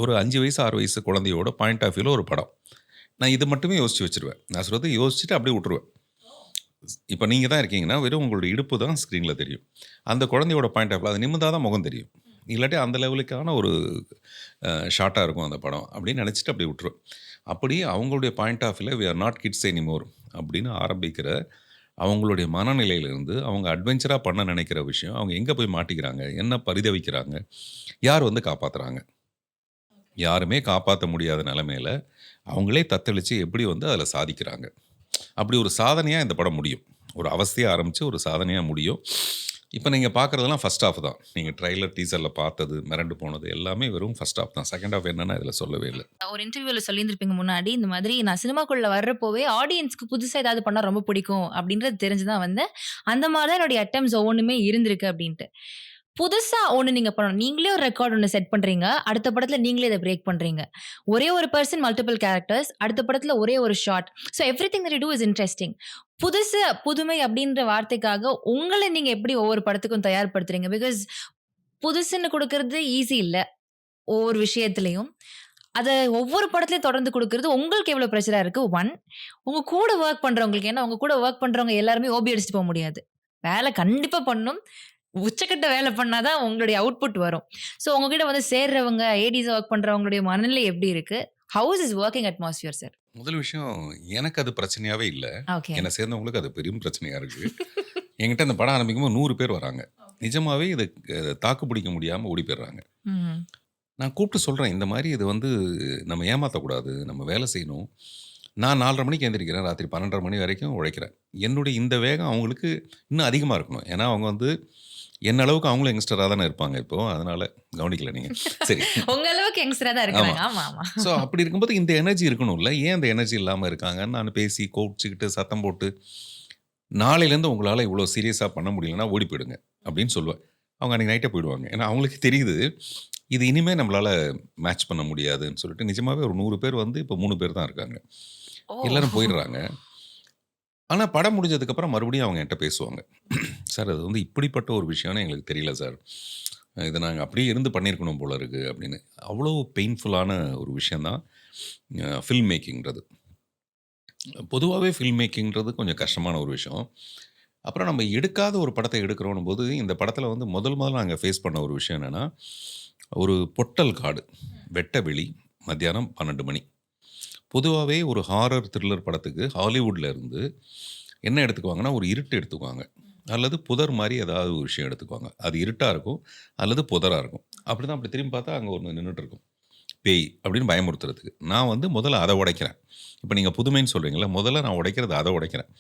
ஒரு 5 வயசு 6 வயசு குழந்தையோட பாயிண்ட் ஆஃப் வியூவில் ஒரு படம். நான் இது மட்டுமே யோசிச்சு வச்சுருவேன். நான் சொல்றது யோசிச்சுட்டு அப்படியே விட்டுருவேன். இப்போ நீங்கள் தான் இருக்கீங்கன்னா, வெறும் உங்களுடைய இடுப்பு தான் ஸ்க்ரீனில் தெரியும். அந்த குழந்தையோட பாயிண்ட் ஆஃப் அது நிமிர்ந்தா தான் முகம் தெரியும். இல்லாட்டி அந்த லெவலுக்கான ஒரு ஷார்ட்டாக இருக்கும் அந்த படம் அப்படின்னு நினச்சிட்டு அப்படியே விட்டுருவேன். அப்படி அவங்களுடைய பாயிண்ட் ஆஃப் வியூவில் we are not kids anymore அப்படின்னு ஆரம்பிக்கிற அவங்களுடைய மனநிலையிலிருந்து அவங்க அட்வென்ச்சராக பண்ண நினைக்கிற விஷயம், அவங்க எங்கே போய் மாட்டிக்கிறாங்க, என்ன பரிதவிக்கிறாங்க, யார் வந்து காப்பாற்றுறாங்க, யாருமே காப்பாற்ற முடியாத நிலைமையில அவங்களே தத்தளித்து எப்படி வந்து அதில் சாதிக்கிறாங்க. அப்படி ஒரு சாதனையாக இந்த படம் முடியும். ஒரு அவஸ்தையாக ஆரம்பித்து ஒரு சாதனையாக முடியும். இப்போ நீங்கள் பார்க்குறதெல்லாம் ஃபர்ஸ்ட் ஹாஃப் தான். நீங்கள் ட்ரைலர் டீசரில் பார்த்தது, மிரண்டு போனது எல்லாமே வெறும் ஃபர்ஸ்ட் ஹாஃப் தான். செகண்ட் ஹாஃப் என்னன்னா இதில் சொல்லவே இல்லை.
ஒரு இன்டர்வியூல சொல்லியிருந்திருப்பீங்க முன்னாடி, இந்த மாதிரி நான் சினிமாக்குள்ள வர்றப்போவே ஆடியன்ஸ்க்கு புதுசா ஏதாவது பண்ணா ரொம்ப பிடிக்கும் அப்படின்றது தெரிஞ்சுதான் வந்தேன். அந்த மாதிரி தான் என்னுடைய அட்டெம்ப்ட்ஸ் ஒவ்வொன்றுமே இருந்திருக்கு அப்படின்ட்டு. புதுசா ஒண்ணு நீங்க பண்ணணும். நீங்களே ஒரு ரெக்கார்ட் ஒண்ணு செட் பண்றீங்க. அடுத்த படத்துல நீங்களே இத பிரேக் பண்றீங்க. ஒரே ஒரு பெர்சன் மல்டிபிள் கேரக்டர்ஸ். அடுத்த படத்துல ஒரே ஒரு shot. So everything that you do is interesting. புதுசு, புதுமை அப்படின்ற வார்த்தைக்காக உங்கள நீங்க எப்படி ஒவ்வொரு படத்துக்கும் தயார்படுத்துறீங்க? பிகாஸ் புதுசுன்னு குடுக்கறது ஈஸி இல்ல. ஒவ்வொரு விஷயத்திலயும். அத ஒவ்வொரு படத்துலயும் தொடர்ந்து குடுக்கறது உங்களுக்கு எவ்வளவு பிரஷரா இருக்கு? 1 உங்க கூட வொர்க் பண்றவங்களுக்கு. ஏன்னா உங்க கூட வொர்க் பண்றவங்க எல்லாருமே ஓபி அடிச்சுட்டு போ முடியாது. வேலை கண்டிப்பா பண்ணணும். உச்சக்கட்ட வேலை பண்ணா தான் உங்களுடைய அவுட்புட் வரும். ஸோ உங்ககிட்ட வந்து சேர்றவங்க, ஏடிஸ் வொர்க் பண்றவங்களுடைய மனநிலை எப்படி இருக்கு? How is working atmosphere sir?
முதல் விஷயம், எனக்கு அது பிரச்சனையாவே இல்லை.
ஓகே.
என்னை சேர்ந்தவங்களுக்கு அது பெரும் பிரச்சனையாக இருக்குது. என்கிட்ட இந்த படம் ஆரம்பிக்கும்போது 100 பேர் வராங்க. நிஜமாவே இது தாக்கு பிடிக்க முடியாமல் ஓடி போயிடுறாங்க.
ம்.
நான் கூப்பிட்டு சொல்கிறேன், இந்த மாதிரி இது வந்து நம்ம ஏமாற்றக்கூடாது, நம்ம வேலை செய்யணும். நான் 4:30 மணிக்கு எழுந்திரிக்கிறேன், ராத்திரி 12:30 மணி வரைக்கும் உழைக்கிறேன். என்னுடைய இந்த வேகம் அவங்களுக்கு இன்னும் அதிகமாக இருக்கணும். ஏன்னா அவங்க வந்து என்ன அளவுக்கு அவங்களும் யங்ஸ்டராக தானே இருப்பாங்க இப்போ, அதனால கவனிக்கல நீங்கள். சரி.
உங்க அளவுக்கு யங்ஸ்டரா தான் இருக்காங்க. ஆமா, ஆமா.
ஸோ அப்படி இருக்கும்போது இந்த எனர்ஜி இருக்கணும்ல, ஏன் அந்த எனர்ஜி இல்லாமல் இருக்காங்கன்னு நான் பேசி கோச்சிக்கிட்டு சத்தம் போட்டு, நாளையிலேருந்து உங்களால் இவ்வளோ சீரியஸாக பண்ண முடியலன்னா ஓடி போயிடுங்க அப்படின்னு சொல்லுவேன். அவங்க அன்றைக்கி நைட்டே போயிடுவாங்க. ஏன்னா அவங்களுக்கு தெரியுது இது இனிமேல் நம்மளால் மேட்ச் பண்ண முடியாதுன்னு சொல்லிட்டு. நிஜமாகவே ஒரு 100 பேர் வந்து இப்போ 3 பேர் தான் இருக்காங்க.
ஓ!
எல்லாரும் போயிடுறாங்க. ஆனால் படம் முடிஞ்சதுக்கப்புறம் மறுபடியும் அவங்க என்கிட்ட பேசுவாங்க. சார் அது வந்து இப்படிப்பட்ட ஒரு விஷயம்னு எங்களுக்கு தெரியல சார், இதை நாங்கள் அப்படியே இருந்து பண்ணியிருக்கணும் போல இருக்குது அப்படின்னு. அவ்வளோ பெயின்ஃபுல்லான ஒரு விஷயந்தான் ஃபில்ம் மேக்கிங்கிறது. பொதுவாகவே ஃபில்ம் மேக்கிங்கிறது கொஞ்சம் கஷ்டமான ஒரு விஷயம். அப்புறம் நம்ம எடுக்காத ஒரு படத்தை எடுக்கிறோன்னும் போது, இந்த படத்தில் வந்து முதல்ல நாங்கள் ஃபேஸ் பண்ண ஒரு விஷயம் என்னென்னா, ஒரு பொட்டல் காடு, வெட்ட வெளி, மத்தியானம் 12 மணி. பொதுவாகவே ஒரு ஹாரர் த்ரில்லர் படத்துக்கு ஹாலிவுட்டில் இருந்து என்ன எடுத்துக்குவாங்கன்னா, ஒரு இருட்டு எடுத்துக்குவாங்க, அல்லது புதர் மாதிரி ஏதாவது ஒரு விஷயம் எடுத்துக்குவாங்க. அது இருட்டாக இருக்கும் அல்லது புதராக இருக்கும். அப்படி தான். அப்படி திரும்பி பார்த்தா அங்கே ஒன்று நின்றுட்டு இருக்கும், பேய் அப்படின்னு பயமுறுத்துறதுக்கு. நான் வந்து முதல்ல அதை உடைக்கிறேன். இப்போ நீங்கள் புதுமைன்னு சொல்கிறீங்களா, முதல்ல நான் உடைக்கிறது அதை உடைக்கிறேன்.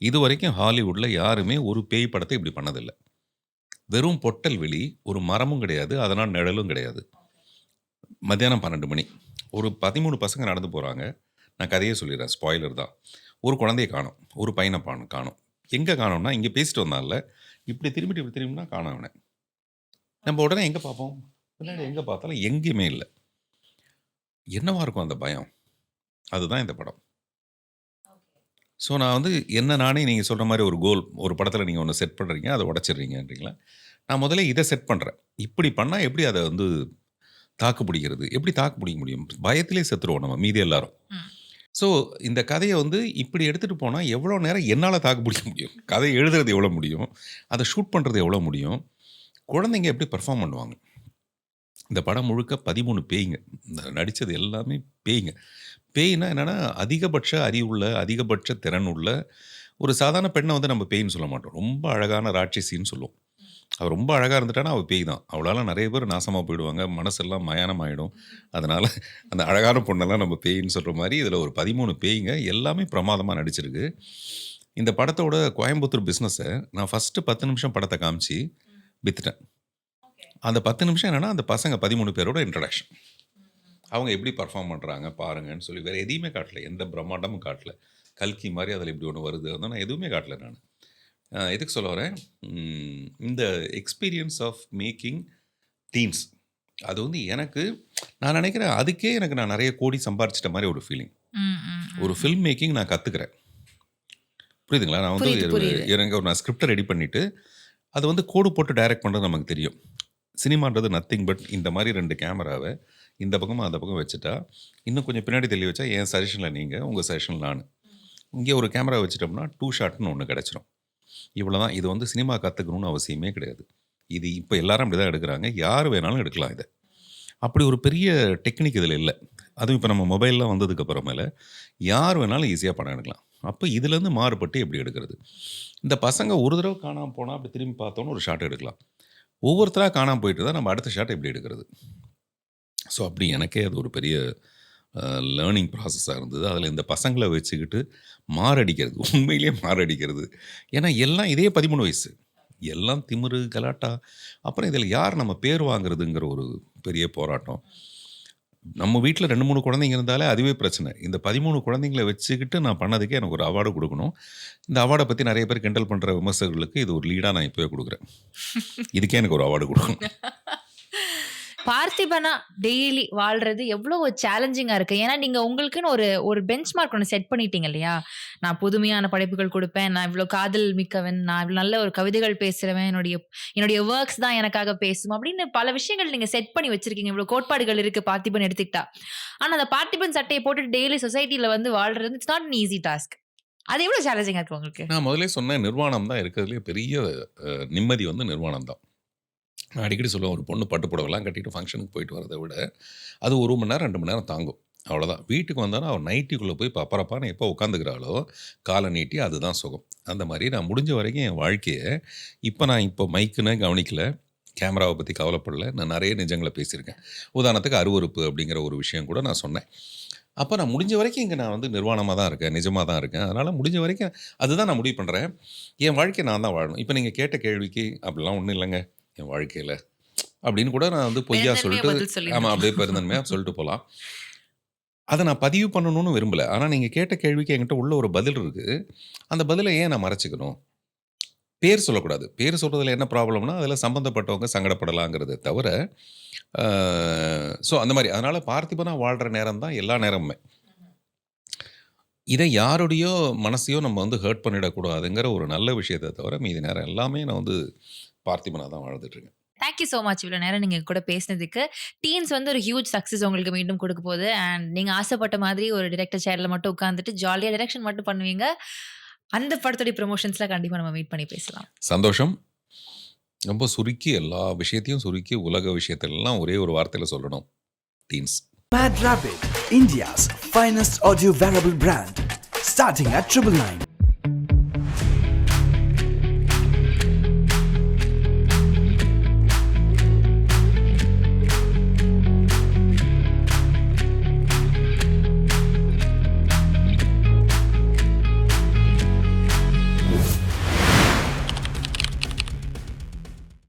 இது வரைக்கும் ஹாலிவுட்டில் யாருமே ஒரு பேய் படத்தை இப்படி பண்ணதில்லை. வெறும் பொட்டல் வெளி, ஒரு மரமும் கிடையாது, அதனால் நிழலும் கிடையாது. மத்தியானம் 12 மணி, ஒரு 13 பசங்க நடந்து போகிறாங்க. நான் கதையே சொல்லிடுறேன், ஸ்பாய்லர் தான். ஒரு குழந்தைய காணோம், ஒரு பையனை காணோம். எங்கே காணோம்னா, இங்கே பேசிட்டு வந்தான்ல, இப்படி திரும்பிட்டு இப்படி திரும்பினா காணோம் அவனை. நம்ம உடனே எங்கே பார்ப்போம், பின்னாடி எங்கே பார்த்தாலும் எங்கேயுமே இல்லை. என்னவா இருக்கும் அந்த பயம்? அதுதான் இந்த படம். ஸோ நான் வந்து என்ன நானே, நீங்கள் சொல்கிற மாதிரி ஒரு கோல், ஒரு படத்தில் நீங்கள் ஒன்று செட் பண்ணுறீங்க, அதை உடச்சிடுறீங்கன்றீங்களா. நான் முதல்ல இதை செட் பண்ணுறேன். இப்படி பண்ணால் எப்படி அதை வந்து தாக்கு பிடிக்கிறது, எப்படி தாக்கு பிடிக்க முடியும்? பயத்திலே செத்துருவோம் நம்ம மீதி எல்லாரும். ஸோ இந்த கதையை வந்து இப்படி எடுத்துகிட்டு போனால் எவ்வளோ நேரம் என்னால் தாக்கு பிடிக்க முடியும்? கதை எழுதுறது எவ்வளோ முடியும்? அதை ஷூட் பண்ணுறது எவ்வளோ முடியும்? குழந்தைங்க எப்படி பெர்ஃபார்ம் பண்ணுவாங்க? இந்த படம் முழுக்க 13 பேய்ங்க. இந்த நடித்தது எல்லாமே பேய்ங்க. பேய்னா என்னென்னா, அதிகபட்ச அறிவுள்ள, அதிகபட்ச திறன் உள்ள ஒரு சாதாரண பெண்ணை வந்து நம்ம பேய்ன்னு சொல்ல மாட்டோம். ரொம்ப அழகான ராட்சசின்னு சொல்லுவோம். அவள் ரொம்ப அழகாக இருந்துட்டானா அவள் பேய் தான். அவளால் நிறைய பேர் நாசமாக போயிடுவாங்க, மனசெல்லாம் மயானம் ஆகிடும். அதனால் அந்த அழகான பொண்ணெல்லாம் நம்ம பேயின்னு சொல்கிற மாதிரி இதில் ஒரு 13 பேய்ங்க, எல்லாமே பிரமாதமாக நடிச்சிருக்கு. இந்த படத்தோட கோயம்புத்தூர் பிஸ்னஸை நான் ஃபஸ்ட்டு 10 நிமிஷம் படத்தை காமிச்சு விற்றுட்டேன். அந்த 10 நிமிஷம் என்னென்னா, அந்த பசங்க 13 பேரோட இன்ட்ரடக்ஷன், அவங்க எப்படி பர்ஃபார்ம் பண்ணுறாங்க பாருங்கன்னு சொல்லி. வேறு எதையுமே காட்டல, எந்த பிரம்மாண்டமும் காட்டல. கல்கி மாதிரி அதில் இப்படி ஒன்று வருது, அதான் நான் எதுவுமே காட்டல. நான் எதுக்கு சொல்ல வரேன், இந்த எக்ஸ்பீரியன்ஸ் ஆஃப் மேக்கிங் டீன்ஸ், அது வந்து எனக்கு, நான் நினைக்கிறேன் அதுக்கே எனக்கு நான் நிறைய கோடி சம்பாரிச்சிட்ட மாதிரி ஒரு ஃபீலிங். ஒரு ஃபில்ம் மேக்கிங் நான் கற்றுக்கிறேன். புரியுதுங்களா? நான் வந்து எனக்கு ஒரு நான் ஸ்கிரிப்டை ரெடி பண்ணிவிட்டு அதை வந்து கோடு போட்டு டைரக்ட் பண்ணுறது நமக்கு தெரியும். சினிமான்றது நத்திங் பட் இந்த மாதிரி 2 கேமராவை இந்த பக்கமும் அந்த பக்கம் வச்சுட்டா, இன்னும் கொஞ்சம் பின்னாடி தள்ளி வச்சா என் சஜஷனில் நீங்கள், உங்கள் சஜஷனில் நான். இங்கே ஒரு கேமரா வச்சுட்டோம்னா 2 ஷாட்னு ஒன்று கிடச்சிரும். இவ்வளோதான். இது வந்து சினிமா கற்றுக்கணும்னு அவசியமே கிடையாது. இது இப்போ எல்லாரும் அப்படி தான் எடுக்கிறாங்க. யார் வேணாலும் எடுக்கலாம் இதை. அப்படி ஒரு பெரிய டெக்னிக் இதில் இல்லை. அதுவும் இப்போ நம்ம மொபைல்லாம் வந்ததுக்கு அப்புறமேல யார் வேணாலும் ஈஸியாக படம் எடுக்கலாம். அப்போ இதுலேருந்து மாறுபட்டு எப்படி எடுக்கிறது? இந்த பசங்க ஒரு தடவை காணாமல் போனால் அப்படி திரும்பி பார்த்தோன்னு ஒரு ஷாட் எடுக்கலாம். ஒவ்வொருத்தராக காணாமல் போயிட்டு தான் நம்ம அடுத்த ஷாட் எப்படி எடுக்கிறது? ஸோ அப்படி எனக்கே அது ஒரு பெரிய லேர்னிங் ப்ராசஸாக இருந்தது. அதில் இந்த பசங்களை வச்சுக்கிட்டு மாரடிக்கிறது, உண்மையிலேயே மாரடிக்கிறது. ஏன்னா எல்லாம் இதே 13 வயசு, எல்லாம் திமிரு கலாட்டா. அப்புறம் இதில் யார் நம்ம பேர் வாங்குறதுங்கிற ஒரு பெரிய போராட்டம். நம்ம வீட்டில் 2-3 குழந்தைங்க இருந்தாலே அதுவே பிரச்சனை. இந்த 13 குழந்தைங்களை வச்சுக்கிட்டு நான் பண்ணதுக்கே எனக்கு ஒரு அவார்டு கொடுக்கணும். இந்த அவார்டை பற்றி நிறைய பேர் கிண்டல் பண்ணுற விமர்சகர்களுக்கு இது ஒரு லீடாக நான் இப்போவே கொடுக்குறேன். இதுக்கே எனக்கு ஒரு அவார்டு கொடுக்கணும்.
பார்த்திபனா டெய்லி வாழ்றது எவ்வளோ சேலஞ்சிங்கா இருக்கு. ஏன்னா நீங்க உங்களுக்குன்னு ஒரு பெஞ்ச் மார்க் ஒன்று செட் பண்ணிட்டீங்க இல்லையா? நான் புதுமையான படைப்புகள் கொடுப்பேன், நான் இவ்வளோ காதல் மிக்கவன், நான் இவ்வளோ நல்ல ஒரு கவிதைகள் பேசுறவன், என்னுடைய ஒர்க்ஸ் தான் எனக்காக பேசும் அப்படின்னு பல விஷயங்கள் நீங்க செட் பண்ணி வச்சிருக்கீங்க. இவ்வளோ கோட்பாடுகள் இருக்கு பார்த்திபன் எடுத்துக்கிட்டா. ஆனா அந்த பார்த்திபன் சட்டையை போட்டு டெய்லி சொசைட்டில வந்து வாழ்றது it's not an easy task. அது எவ்வளோ சேலஞ்சிங்கா இருக்கு உங்களுக்கு?
நான் முதலே சொன்னேன், நிர்வாணம் தான் இருக்கிறதுலே பெரிய நிம்மதி வந்து நிர்வாணம் தான். நான் அடிக்கடி சொல்லுவேன், ஒரு பொண்ணு பட்டு புடவைலாம் கட்டிட்டு ஃபங்க்ஷனுக்கு போயிட்டு வரதை விட அது 1 மணி நேரம் 2 மணி நேரம் தாங்கும். அவ்வளோதான். வீட்டுக்கு வந்தாலும் அவள் நைட்டிக்குள்ளே போய் பப்பரப்பான்னு எப்போ உட்காந்துக்கிறாளோ காலை நீட்டி அதுதான் சுகம். அந்த மாதிரி நான் முடிஞ்ச வரைக்கும் என் வாழ்க்கையை இப்போ மைக்குன்னு கவனிக்கல, கேமராவை பற்றி கவலைப்படல. நான் நிறைய நிஜங்களை பேசியிருக்கேன். உதாரணத்துக்கு அருவருப்பு அப்படிங்கிற ஒரு விஷயம் கூட நான் சொன்னேன். அப்போ நான் முடிஞ்ச வரைக்கும் இங்கே நான் வந்து நிர்வாணமாக தான் இருக்கேன், நிஜமாக தான் இருக்கேன். அதனால் முடிஞ்ச வரைக்கும் அதுதான் நான் முடிவு பண்ணுறேன். என் வாழ்க்கையை நான் தான் வாழணும். இப்போ நீங்கள் கேட்ட கேள்விக்கு அப்படிலாம் ஒன்றும் இல்லைங்க என் வாழ்க்கையில் அப்படின்னு கூட நான் வந்து பொய்யா சொல்லிட்டு, ஆமாம் அப்படியே பெருந்தன்மையாக சொல்லிட்டு போகலாம். அதை நான் பதிவு பண்ணணும்னு விரும்பலை. ஆனால் நீங்கள் கேட்ட கேள்விக்கு என்கிட்ட உள்ள ஒரு பதில் இருக்குது. அந்த பதிலை ஏன் நான் மறைச்சிக்கணும்? பேர் சொல்லக்கூடாது. பேர் சொல்கிறதுல என்ன ப்ராப்ளம்னா அதில் சம்மந்தப்பட்டவங்க சங்கடப்படலாங்கிறத தவிர, ஸோ அந்த மாதிரி. அதனால் பார்த்திபனா வாழ்கிற நேரம் தான் எல்லா நேரமுமே. இதை யாருடையோ மனசையோ நம்ம வந்து ஹர்ட் பண்ணிடக்கூடாதுங்கிற ஒரு நல்ல விஷயத்தை தவிர மீதி நேரம் எல்லாமே நான் வந்து பார்த்திபனா தான் வாழ்ந்துட்டுருக்கேன்.
தேங்க்யூ ஸோ மச் இவ்வளோ நேரம் நீங்கள் கூட பேசினதுக்கு. டீன்ஸ் வந்து ஒரு ஹியூஜ் சக்ஸஸ் உங்களுக்கு மீண்டும் கொடுக்க போகுது. அண்ட் நீங்கள் ஆசைப்பட்ட மாதிரி ஒரு டிரெக்டர் சேரில் மட்டும் உட்காந்துட்டு ஜாலியாக டைரக்ஷன் மட்டும் பண்ணுவீங்க. அந்த படத்துடைய ப்ரொமோஷன்ஸ்லாம் கண்டிப்பாக நம்ம மீட் பண்ணி பேசலாம்.
சந்தோஷம். ரொம்ப சுருக்கி எல்லா விஷயத்தையும் சுருக்கி உலக விஷயத்தெல்லாம் ஒரே ஒரு வார்த்தையில் சொல்லணும், teens.
Mad Rapid, India's finest audio wearable brand, starting at 999.